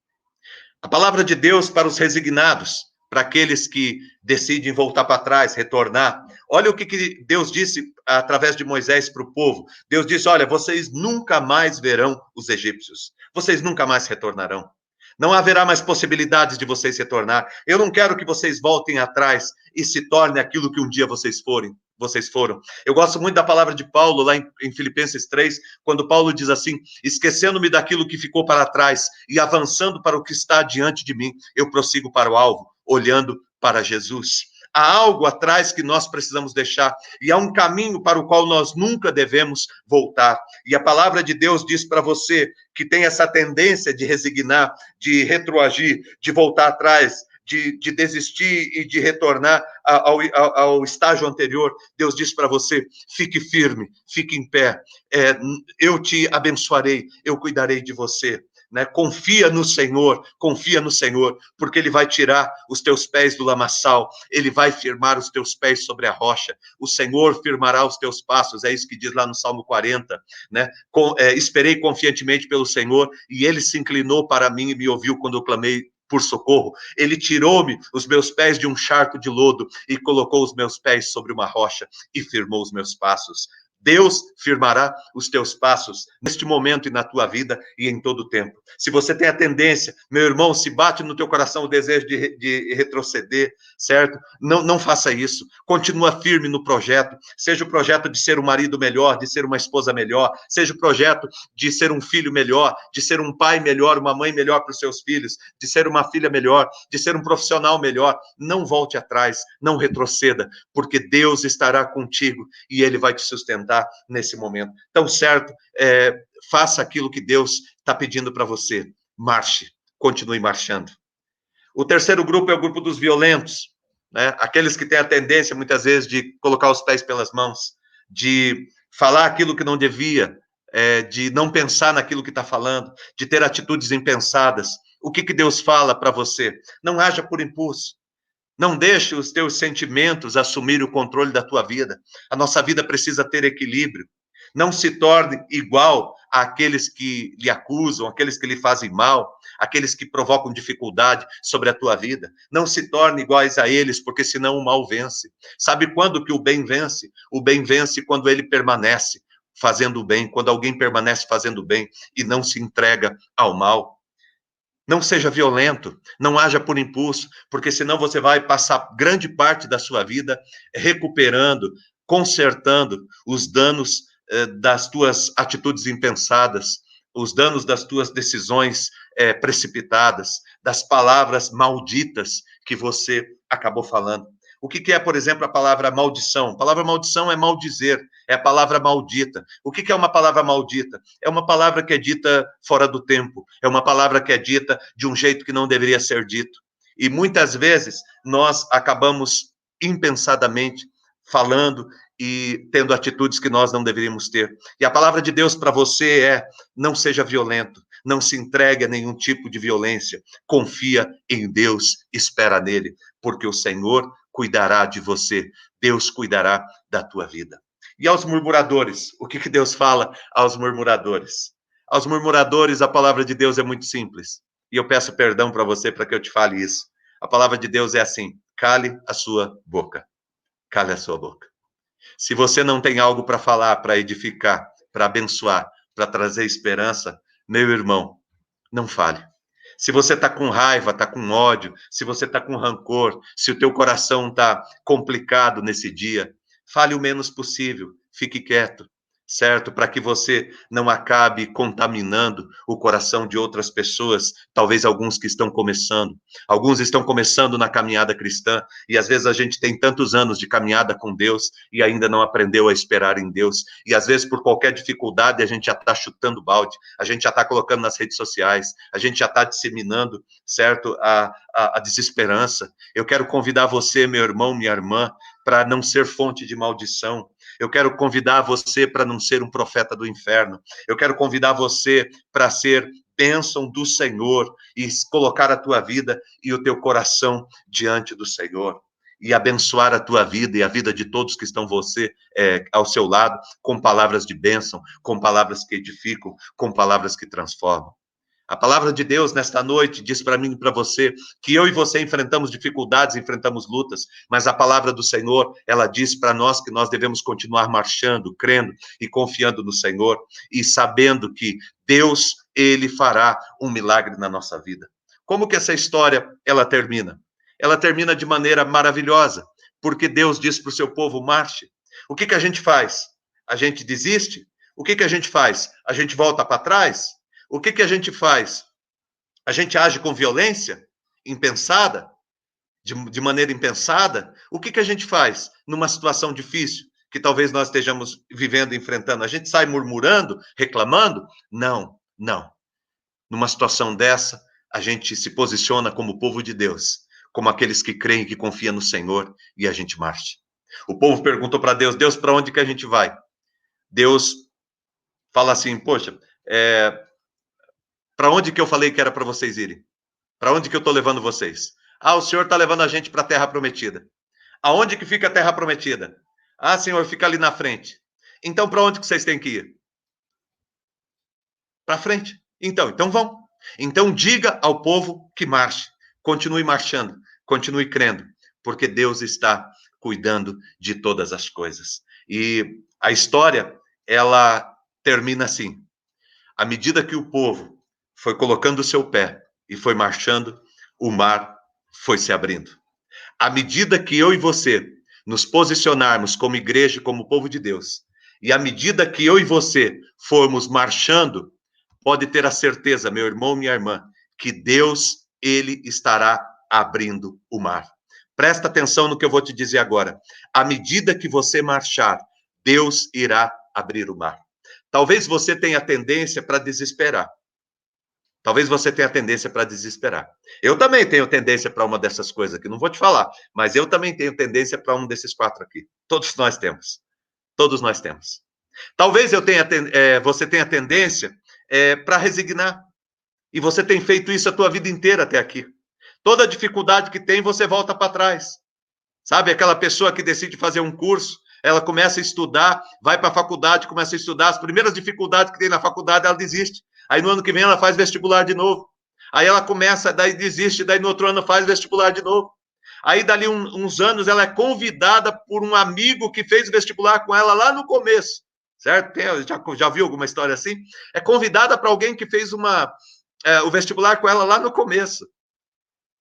A palavra de Deus para os resignados, para aqueles que decidem voltar para trás, retornar. Olha o que Deus disse através de Moisés para o povo. Deus disse, olha, vocês nunca mais verão os egípcios. Vocês nunca mais retornarão. Não haverá mais possibilidades de vocês retornar. Eu não quero que vocês voltem atrás e se tornem aquilo que um dia vocês foram. Eu gosto muito da palavra de Paulo, lá em Filipenses 3, quando Paulo diz assim, esquecendo-me daquilo que ficou para trás e avançando para o que está diante de mim, eu prossigo para o alvo, olhando para Jesus. Há algo atrás que nós precisamos deixar, e há um caminho para o qual nós nunca devemos voltar. E a palavra de Deus diz para você que tem essa tendência de resignar, de retroagir, de voltar atrás, de desistir e de retornar ao estágio anterior. Deus diz para você, fique firme, fique em pé, eu te abençoarei, eu cuidarei de você. Né? Confia no Senhor, porque Ele vai tirar os teus pés do lamaçal, Ele vai firmar os teus pés sobre a rocha, o Senhor firmará os teus passos, é isso que diz lá no Salmo 40, né? Esperei confiantemente pelo Senhor, e Ele se inclinou para mim e me ouviu quando eu clamei por socorro. Ele tirou-me os meus pés de um charco de lodo e colocou os meus pés sobre uma rocha e firmou os meus passos. Deus firmará os teus passos neste momento e na tua vida e em todo o tempo. Se você tem a tendência, meu irmão, se bate no teu coração o desejo de retroceder, certo? Não faça isso. Continua firme no projeto. Seja o projeto de ser um marido melhor, de ser uma esposa melhor, seja o projeto de ser um filho melhor, de ser um pai melhor, uma mãe melhor para os seus filhos, de ser uma filha melhor, de ser um profissional melhor. Não volte atrás, não retroceda, porque Deus estará contigo e Ele vai te sustentar nesse momento. Então, certo, faça aquilo que Deus está pedindo para você. Marche, continue marchando. O terceiro grupo é o grupo dos violentos, né? Aqueles que têm a tendência, muitas vezes, de colocar os pés pelas mãos, de falar aquilo que não devia, de não pensar naquilo que está falando, de ter atitudes impensadas. O que Deus fala para você? Não haja por impulso. Não deixe os teus sentimentos assumir o controle da tua vida. A nossa vida precisa ter equilíbrio. Não se torne igual àqueles que lhe acusam, àqueles que lhe fazem mal, àqueles que provocam dificuldade sobre a tua vida. Não se torne iguais a eles, porque senão o mal vence. Sabe quando que o bem vence? O bem vence quando ele permanece fazendo o bem, quando alguém permanece fazendo o bem e não se entrega ao mal. Não seja violento, não haja por impulso, porque senão você vai passar grande parte da sua vida recuperando, consertando os danos das tuas atitudes impensadas, os danos das tuas decisões precipitadas, das palavras malditas que você acabou falando. O que é, por exemplo, a palavra maldição? A palavra maldição é maldizer, é a palavra maldita. O que é uma palavra maldita? É uma palavra que é dita fora do tempo, é uma palavra que é dita de um jeito que não deveria ser dito. E muitas vezes nós acabamos impensadamente falando e tendo atitudes que nós não deveríamos ter. E a palavra de Deus para você é: não seja violento, não se entregue a nenhum tipo de violência, confia em Deus, espera nele, porque o Senhor cuidará de você, Deus cuidará da tua vida. E aos murmuradores, o que Deus fala aos murmuradores? Aos murmuradores, a palavra de Deus é muito simples. E eu peço perdão para você para que eu te fale isso. A palavra de Deus é assim: cale a sua boca. Cale a sua boca. Se você não tem algo para falar, para edificar, para abençoar, para trazer esperança, meu irmão, não fale. Se você está com raiva, está com ódio, se você está com rancor, se o teu coração está complicado nesse dia, fale o menos possível, fique quieto, certo? Para que você não acabe contaminando o coração de outras pessoas, talvez alguns que estão começando. Alguns estão começando na caminhada cristã, e às vezes a gente tem tantos anos de caminhada com Deus e ainda não aprendeu a esperar em Deus. E às vezes, por qualquer dificuldade, a gente já está chutando balde, a gente já está colocando nas redes sociais, a gente já está disseminando, certo, a desesperança. Eu quero convidar você, meu irmão, minha irmã, para não ser fonte de maldição. Eu quero convidar você para não ser um profeta do inferno. Eu quero convidar você para ser bênção do Senhor e colocar a tua vida e o teu coração diante do Senhor. E abençoar a tua vida e a vida de todos que estão ao seu lado, com palavras de bênção, com palavras que edificam, com palavras que transformam. A palavra de Deus nesta noite diz para mim e para você que eu e você enfrentamos dificuldades, enfrentamos lutas, mas a palavra do Senhor, ela diz para nós que nós devemos continuar marchando, crendo e confiando no Senhor e sabendo que Deus, ele fará um milagre na nossa vida. Como que essa história, ela termina? Ela termina de maneira maravilhosa, porque Deus diz para o seu povo: marche. O que a gente faz? A gente desiste? O que a gente faz? A gente volta para trás? O que a gente faz? A gente age com violência? Impensada? De maneira impensada? O que a gente faz numa situação difícil que talvez nós estejamos vivendo, enfrentando? A gente sai murmurando, reclamando? Não, não. Numa situação dessa, a gente se posiciona como povo de Deus, como aqueles que creem e que confiam no Senhor, e a gente marcha. O povo perguntou para Deus: Deus, para onde que a gente vai? Deus fala assim: poxa, para onde que eu falei que era para vocês irem? Para onde que eu estou levando vocês? Ah, o Senhor está levando a gente para a Terra Prometida. Aonde que fica a Terra Prometida? Ah, Senhor, fica ali na frente. Então, para onde que vocês têm que ir? Para frente. Então vão. Então, diga ao povo que marche. Continue marchando. Continue crendo. Porque Deus está cuidando de todas as coisas. E a história, ela termina assim. À medida que o povo foi colocando o seu pé e foi marchando, o mar foi se abrindo. À medida que eu e você nos posicionarmos como igreja, como povo de Deus, e à medida que eu e você formos marchando, pode ter a certeza, meu irmão, minha irmã, que Deus, ele estará abrindo o mar. Presta atenção no que eu vou te dizer agora. À medida que você marchar, Deus irá abrir o mar. Talvez você tenha tendência para desesperar. Talvez você tenha tendência para desesperar. Eu também tenho tendência para uma dessas coisas aqui. Não vou te falar, mas eu também tenho tendência para um desses quatro aqui. Todos nós temos. Todos nós temos. Talvez você tenha tendência para resignar. E você tem feito isso a tua vida inteira até aqui. Toda dificuldade que tem, você volta para trás. Sabe, aquela pessoa que decide fazer um curso, ela começa a estudar, vai para a faculdade, começa a estudar, as primeiras dificuldades que tem na faculdade, ela desiste. Aí no ano que vem ela faz vestibular de novo. Aí ela começa, daí desiste, daí no outro ano faz vestibular de novo. Aí dali uns anos ela é convidada por um amigo que fez vestibular com ela lá no começo, certo? Já viu alguma história assim? É convidada para alguém que fez o vestibular com ela lá no começo.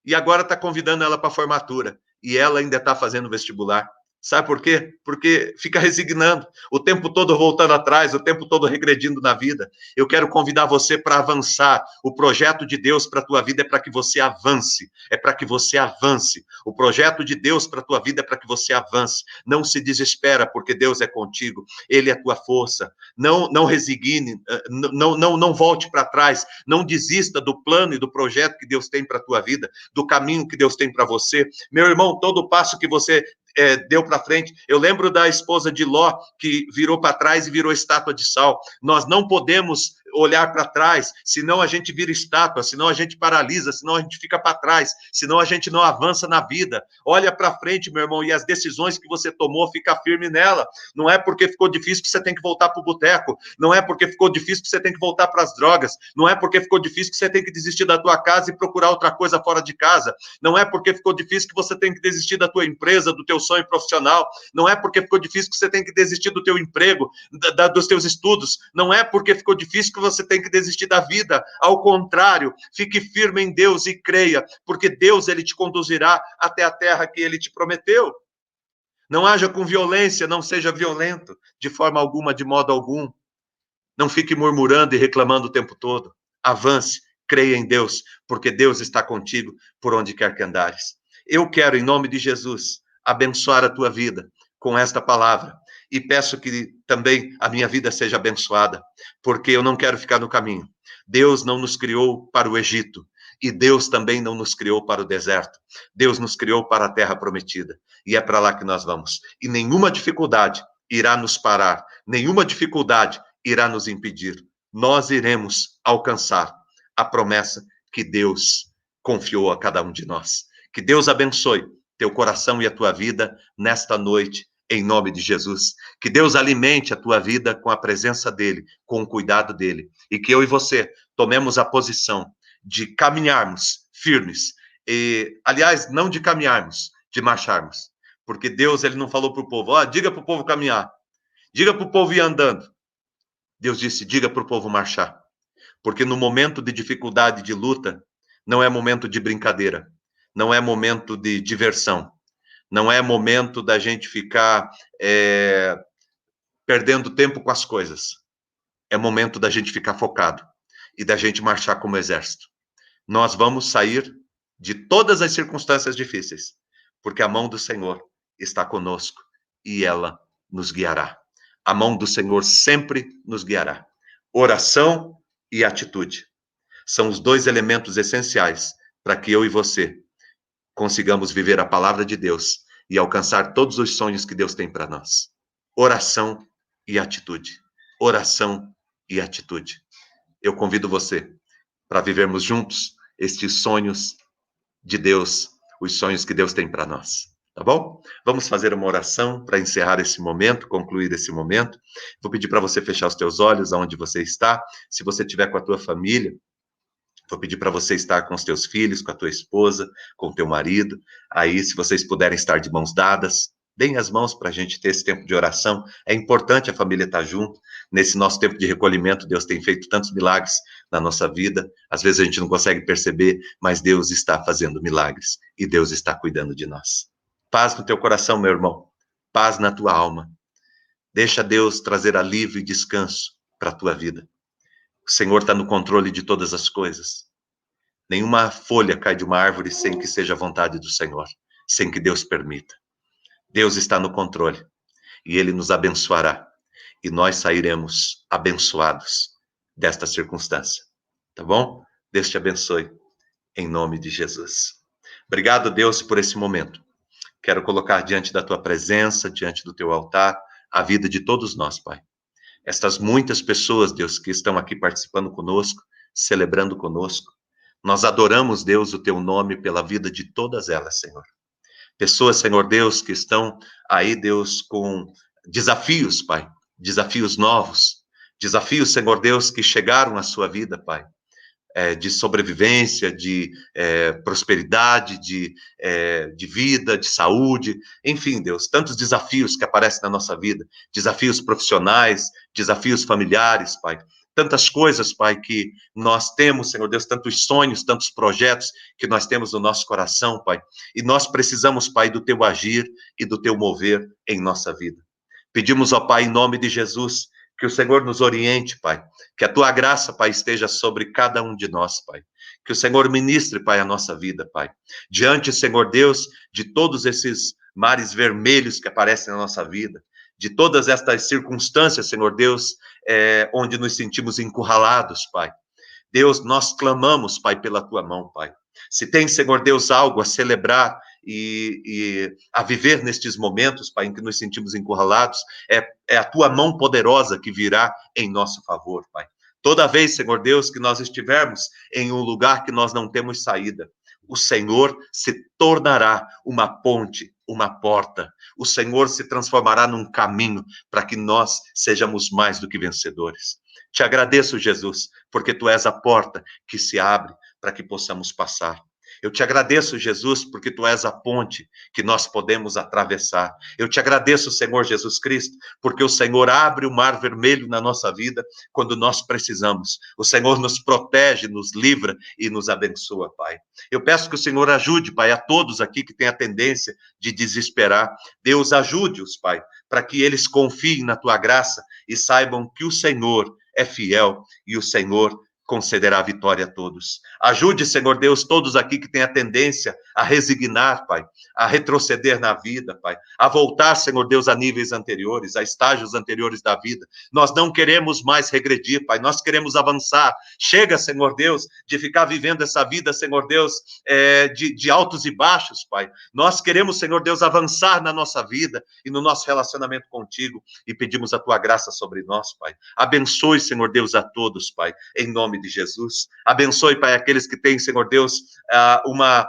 E agora está convidando ela para a formatura. E ela ainda está fazendo vestibular. Sabe por quê? Porque fica resignando, o tempo todo voltando atrás, o tempo todo regredindo na vida. Eu quero convidar você para avançar. O projeto de Deus para a tua vida é para que você avance. É para que você avance. O projeto de Deus para a tua vida é para que você avance. Não se desespera, porque Deus é contigo. Ele é a tua força. Não resigne, não volte para trás. Não desista do plano e do projeto que Deus tem para a tua vida, do caminho que Deus tem para você. Meu irmão, todo passo que você deu para frente. Eu lembro da esposa de Ló, que virou para trás e virou estátua de sal. Nós não podemos olhar para trás, senão a gente vira estátua, senão a gente paralisa, senão a gente fica para trás, senão a gente não avança na vida. Olha para frente, meu irmão, e as decisões que você tomou, fica firme nela. Não é porque ficou difícil que você tem que voltar para o boteco, não é porque ficou difícil que você tem que voltar para as drogas, não é porque ficou difícil que você tem que desistir da tua casa e procurar outra coisa fora de casa, não é porque ficou difícil que você tem que desistir da tua empresa, do teu sonho profissional, não é porque ficou difícil que você tem que desistir do teu emprego, dos teus estudos, não é porque ficou difícil que você tem que desistir da vida. Ao contrário, fique firme em Deus e creia, porque Deus, ele te conduzirá até a terra que ele te prometeu. Não haja com violência, não seja violento, de forma alguma, de modo algum. Não fique murmurando e reclamando o tempo todo. Avance, creia em Deus, porque Deus está contigo por onde quer que andares. Eu quero, em nome de Jesus, abençoar a tua vida com esta palavra. E peço que também a minha vida seja abençoada, porque eu não quero ficar no caminho. Deus não nos criou para o Egito, e Deus também não nos criou para o deserto. Deus nos criou para a terra prometida, e é para lá que nós vamos. E nenhuma dificuldade irá nos parar, nenhuma dificuldade irá nos impedir. Nós iremos alcançar a promessa que Deus confiou a cada um de nós. Que Deus abençoe teu coração e a tua vida nesta noite, em nome de Jesus. Que Deus alimente a tua vida com a presença dEle, com o cuidado dEle. E que eu e você tomemos a posição de caminharmos firmes. E, aliás, não de caminharmos, de marcharmos. Porque Deus, ele não falou para o povo, diga para o povo caminhar. Diga para o povo ir andando. Deus disse, diga para o povo marchar. Porque no momento de dificuldade, de luta, não é momento de brincadeira. Não é momento de diversão. Não é momento da gente ficar perdendo tempo com as coisas. É momento da gente ficar focado e da gente marchar como exército. Nós vamos sair de todas as circunstâncias difíceis, porque a mão do Senhor está conosco e ela nos guiará. A mão do Senhor sempre nos guiará. Oração e atitude são os dois elementos essenciais para que eu e você consigamos viver a palavra de Deus e alcançar todos os sonhos que Deus tem para nós. Oração e atitude. Oração e atitude. Eu convido você para vivermos juntos estes sonhos de Deus, os sonhos que Deus tem para nós. Tá bom? Vamos fazer uma oração para encerrar esse momento, concluir esse momento. Vou pedir para você fechar os teus olhos aonde você está. Se você estiver com a tua família, vou pedir para você estar com os teus filhos, com a tua esposa, com o teu marido. Aí, se vocês puderem estar de mãos dadas, deem as mãos para a gente ter esse tempo de oração. É importante a família estar junto. Nesse nosso tempo de recolhimento, Deus tem feito tantos milagres na nossa vida. Às vezes a gente não consegue perceber, mas Deus está fazendo milagres e Deus está cuidando de nós. Paz no teu coração, meu irmão. Paz na tua alma. Deixa Deus trazer alívio e descanso para a tua vida. O Senhor está no controle de todas as coisas. Nenhuma folha cai de uma árvore sem que seja a vontade do Senhor, sem que Deus permita. Deus está no controle e Ele nos abençoará. E nós sairemos abençoados desta circunstância. Tá bom? Deus te abençoe, em nome de Jesus. Obrigado, Deus, por esse momento. Quero colocar diante da tua presença, diante do teu altar, a vida de todos nós, Pai. Estas muitas pessoas, Deus, que estão aqui participando conosco, celebrando conosco. Nós adoramos, Deus, o teu nome pela vida de todas elas, Senhor. Pessoas, Senhor Deus, que estão aí, Deus, com desafios, Pai. Desafios novos. Desafios, Senhor Deus, que chegaram à sua vida, Pai. De sobrevivência, de prosperidade, de vida, de saúde, enfim, Deus, tantos desafios que aparecem na nossa vida, desafios profissionais, desafios familiares, Pai, tantas coisas, Pai, que nós temos, Senhor Deus, tantos sonhos, tantos projetos que nós temos no nosso coração, Pai, e nós precisamos, Pai, do Teu agir e do Teu mover em nossa vida. Pedimos, ó Pai, em nome de Jesus, que o Senhor nos oriente, Pai. Que a Tua graça, Pai, esteja sobre cada um de nós, Pai. Que o Senhor ministre, Pai, a nossa vida, Pai. Diante, Senhor Deus, de todos esses mares vermelhos que aparecem na nossa vida, de todas estas circunstâncias, Senhor Deus, onde nos sentimos encurralados, Pai. Deus, nós clamamos, Pai, pela Tua mão, Pai. Se tem, Senhor Deus, algo a celebrar e a viver nestes momentos, Pai, em que nos sentimos encurralados, é a tua mão poderosa que virá em nosso favor, Pai. Toda vez, Senhor Deus, que nós estivermos em um lugar que nós não temos saída, o Senhor se tornará uma ponte, uma porta. O Senhor se transformará num caminho para que nós sejamos mais do que vencedores. Te agradeço, Jesus, porque tu és a porta que se abre para que possamos passar. Eu te agradeço, Jesus, porque tu és a ponte que nós podemos atravessar. Eu te agradeço, Senhor Jesus Cristo, porque o Senhor abre o mar vermelho na nossa vida quando nós precisamos. O Senhor nos protege, nos livra e nos abençoa, Pai. Eu peço que o Senhor ajude, Pai, a todos aqui que têm a tendência de desesperar. Deus ajude-os, Pai, para que eles confiem na tua graça e saibam que o Senhor é fiel e o Senhor concederá a vitória a todos. Ajude, Senhor Deus, todos aqui que têm a tendência a resignar, Pai, a retroceder na vida, Pai, a voltar, Senhor Deus, a níveis anteriores, a estágios anteriores da vida. Nós não queremos mais regredir, Pai, nós queremos avançar. Chega, Senhor Deus, de ficar vivendo essa vida, Senhor Deus, de altos e baixos, Pai. Nós queremos, Senhor Deus, avançar na nossa vida e no nosso relacionamento contigo e pedimos a tua graça sobre nós, Pai. Abençoe, Senhor Deus, a todos, Pai, em nome de Jesus. Abençoe, Pai, aqueles que têm, Senhor Deus, uma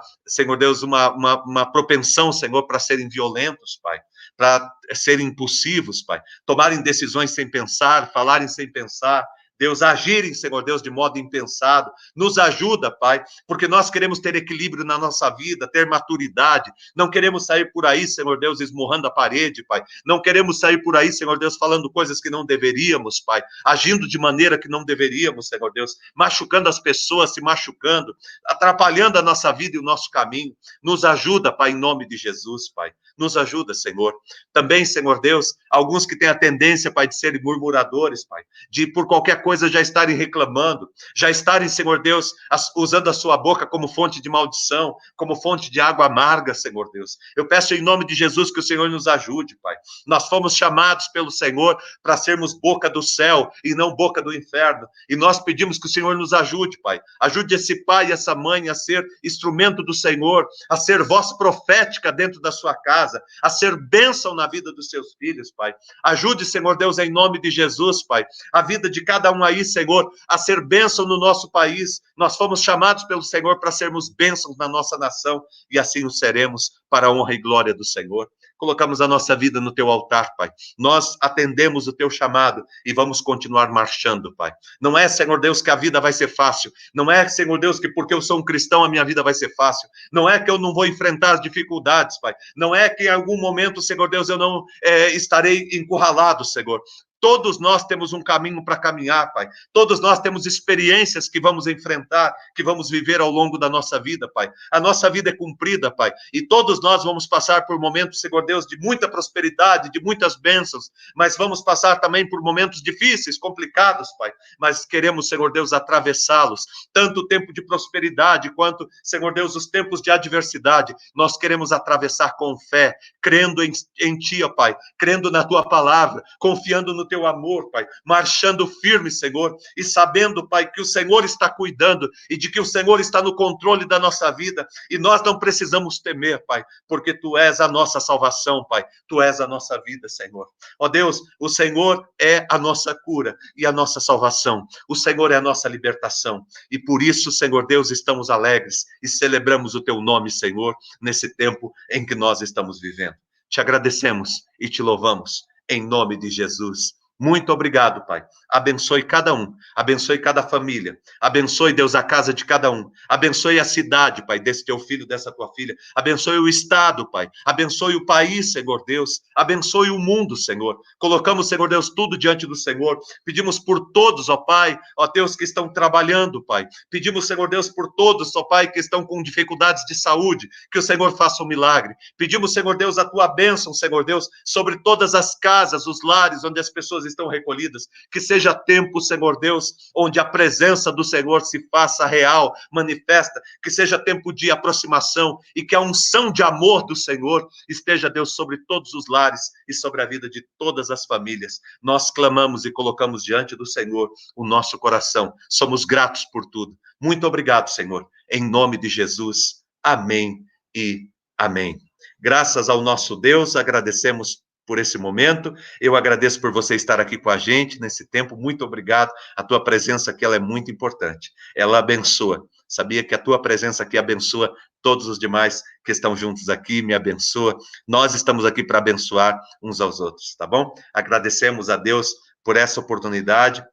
propensão, Senhor, para serem violentos, Pai, para serem impulsivos, Pai, tomarem decisões sem pensar, falarem sem pensar, Deus, agirem, Senhor Deus, de modo impensado. Nos ajuda, Pai, porque nós queremos ter equilíbrio na nossa vida, ter maturidade. Não queremos sair por aí, Senhor Deus, esmurrando a parede, Pai. Não queremos sair por aí, Senhor Deus, falando coisas que não deveríamos, Pai. Agindo de maneira que não deveríamos, Senhor Deus. Machucando as pessoas, se machucando, atrapalhando a nossa vida e o nosso caminho. Nos ajuda, Pai, em nome de Jesus, Pai. Nos ajuda, Senhor. Também, Senhor Deus, alguns que têm a tendência, Pai, de serem murmuradores, Pai, de por qualquer coisa já estarem reclamando, já estarem, Senhor Deus, usando a sua boca como fonte de maldição, como fonte de água amarga, Senhor Deus. Eu peço em nome de Jesus que o Senhor nos ajude, Pai. Nós fomos chamados pelo Senhor para sermos boca do céu e não boca do inferno. E nós pedimos que o Senhor nos ajude, Pai. Ajude esse pai e essa mãe a ser instrumento do Senhor, a ser voz profética dentro da sua casa, a ser bênção na vida dos seus filhos, Pai. Ajude, Senhor Deus, em nome de Jesus, Pai, a vida de cada um aí, Senhor, a ser bênção no nosso país. Nós fomos chamados pelo Senhor para sermos bênçãos na nossa nação e assim o seremos para a honra e glória do Senhor. Colocamos a nossa vida no teu altar, Pai. Nós atendemos o teu chamado e vamos continuar marchando, Pai. Não é, Senhor Deus, que a vida vai ser fácil. Não é, Senhor Deus, que porque eu sou um cristão a minha vida vai ser fácil. Não é que eu não vou enfrentar as dificuldades, Pai. Não é que em algum momento, Senhor Deus, eu não estarei encurralado, Senhor. Todos nós temos um caminho para caminhar, Pai. Todos nós temos experiências que vamos enfrentar, que vamos viver ao longo da nossa vida, Pai. A nossa vida é cumprida, Pai. E todos nós vamos passar por momentos, Senhor Deus, de muita prosperidade, de muitas bênçãos, mas vamos passar também por momentos difíceis, complicados, Pai. Mas queremos, Senhor Deus, atravessá-los. Tanto o tempo de prosperidade, quanto, Senhor Deus, os tempos de adversidade. Nós queremos atravessar com fé, crendo em Ti, ó Pai. Crendo na Tua palavra, confiando no teu amor, Pai, marchando firme, Senhor, e sabendo, Pai, que o Senhor está cuidando e de que o Senhor está no controle da nossa vida e nós não precisamos temer, Pai, porque Tu és a nossa salvação, Pai, Tu és a nossa vida, Senhor. Ó Deus, o Senhor é a nossa cura e a nossa salvação, o Senhor é a nossa libertação e por isso, Senhor Deus, estamos alegres e celebramos o Teu nome, Senhor, nesse tempo em que nós estamos vivendo. Te agradecemos e te louvamos em nome de Jesus. Muito obrigado, Pai. Abençoe cada um, abençoe cada família, abençoe, Deus, a casa de cada um, abençoe a cidade, Pai, desse teu filho, dessa tua filha, abençoe o estado, Pai, abençoe o país, Senhor Deus, abençoe o mundo, Senhor. Colocamos, Senhor Deus, tudo diante do Senhor, pedimos por todos, ó Pai, ó Deus, que estão trabalhando, Pai, pedimos, Senhor Deus, por todos, ó Pai, que estão com dificuldades de saúde, que o Senhor faça um milagre, pedimos, Senhor Deus, a tua bênção, Senhor Deus, sobre todas as casas, os lares onde as pessoas estão recolhidas, que seja tempo, Senhor Deus, onde a presença do Senhor se faça real, manifesta, que seja tempo de aproximação e que a unção de amor do Senhor esteja, Deus, sobre todos os lares e sobre a vida de todas as famílias. Nós clamamos e colocamos diante do Senhor o nosso coração. Somos gratos por tudo. Muito obrigado, Senhor. Em nome de Jesus. Amém e Amém. Graças ao nosso Deus, agradecemos por esse momento. Eu agradeço por você estar aqui com a gente nesse tempo. Muito obrigado. A tua presença aqui ela é muito importante. Ela abençoa. Sabia que a tua presença aqui abençoa todos os demais que estão juntos aqui, me abençoa. Nós estamos aqui para abençoar uns aos outros, tá bom? Agradecemos a Deus por essa oportunidade,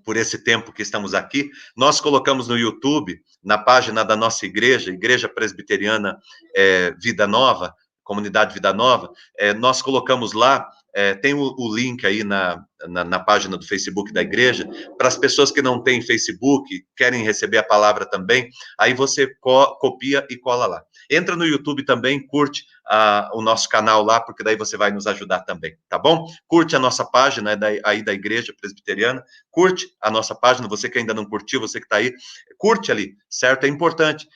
por esse tempo que estamos aqui. Nós colocamos no YouTube, na página da nossa igreja, Igreja Presbiteriana Vida Nova, Comunidade Vida Nova, nós colocamos lá, tem o link aí na página do Facebook da igreja, para as pessoas que não têm Facebook, querem receber a palavra também, aí você copia e cola lá. Entra no YouTube também, curte o nosso canal lá, porque daí você vai nos ajudar também, tá bom? Curte a nossa página aí da Igreja Presbiteriana, curte a nossa página, você que ainda não curtiu, você que está aí, curte ali, certo? É importante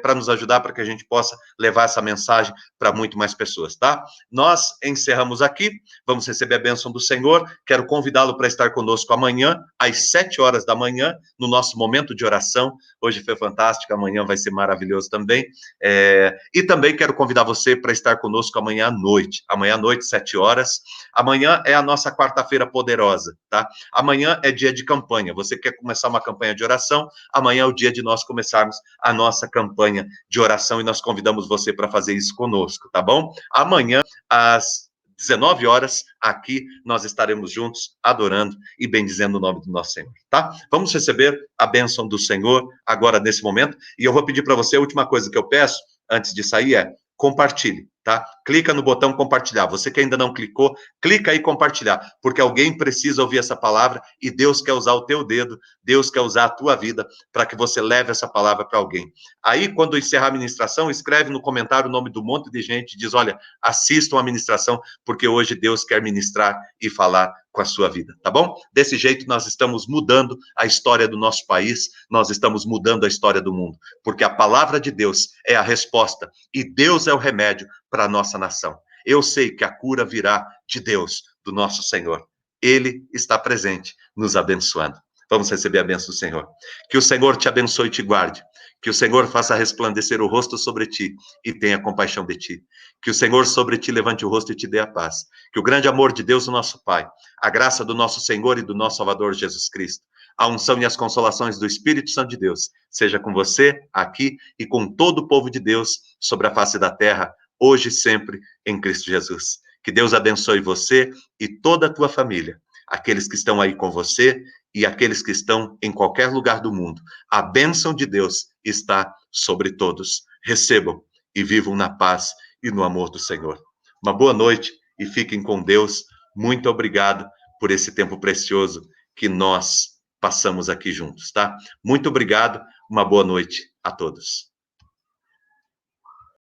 para nos ajudar, para que a gente possa levar essa mensagem para muito mais pessoas, tá? Nós encerramos aqui, vamos receber a bênção do Senhor, quero convidá-lo para estar conosco amanhã, às 7 horas da manhã, no nosso momento de oração. Hoje foi fantástico, amanhã vai ser maravilhoso também. E também quero convidar você para estar conosco amanhã à noite, 7 horas. Amanhã é a nossa quarta-feira poderosa, tá? Amanhã é dia de campanha. Você quer começar uma campanha de oração? Amanhã é o dia de nós começarmos a nossa campanha de oração e nós convidamos você para fazer isso conosco, tá bom? Amanhã, às 19 horas, aqui nós estaremos juntos adorando e bendizendo o nome do nosso Senhor, tá? Vamos receber a bênção do Senhor agora nesse momento e eu vou pedir para você, a última coisa que eu peço antes de sair compartilhe, tá? Clica no botão compartilhar. Você que ainda não clicou, clica aí compartilhar, porque alguém precisa ouvir essa palavra e Deus quer usar o teu dedo, Deus quer usar a tua vida para que você leve essa palavra para alguém. Aí, quando encerrar a ministração, escreve no comentário o nome do monte de gente e diz, olha, assistam a ministração, porque hoje Deus quer ministrar e falar com a sua vida, tá bom? Desse jeito, nós estamos mudando a história do nosso país, nós estamos mudando a história do mundo, porque a palavra de Deus é a resposta e Deus é o remédio para a nossa nação. Eu sei que a cura virá de Deus, do nosso Senhor. Ele está presente, nos abençoando. Vamos receber a bênção do Senhor. Que o Senhor te abençoe e te guarde. Que o Senhor faça resplandecer o rosto sobre ti e tenha compaixão de ti. Que o Senhor sobre ti levante o rosto e te dê a paz. Que o grande amor de Deus, o nosso Pai, a graça do nosso Senhor e do nosso Salvador Jesus Cristo, a unção e as consolações do Espírito Santo de Deus, seja com você, aqui, e com todo o povo de Deus sobre a face da terra, hoje e sempre, em Cristo Jesus. Que Deus abençoe você e toda a tua família, aqueles que estão aí com você e aqueles que estão em qualquer lugar do mundo. A bênção de Deus está sobre todos. Recebam e vivam na paz e no amor do Senhor. Uma boa noite e fiquem com Deus. Muito obrigado por esse tempo precioso que nós passamos aqui juntos, tá? Muito obrigado, uma boa noite a todos.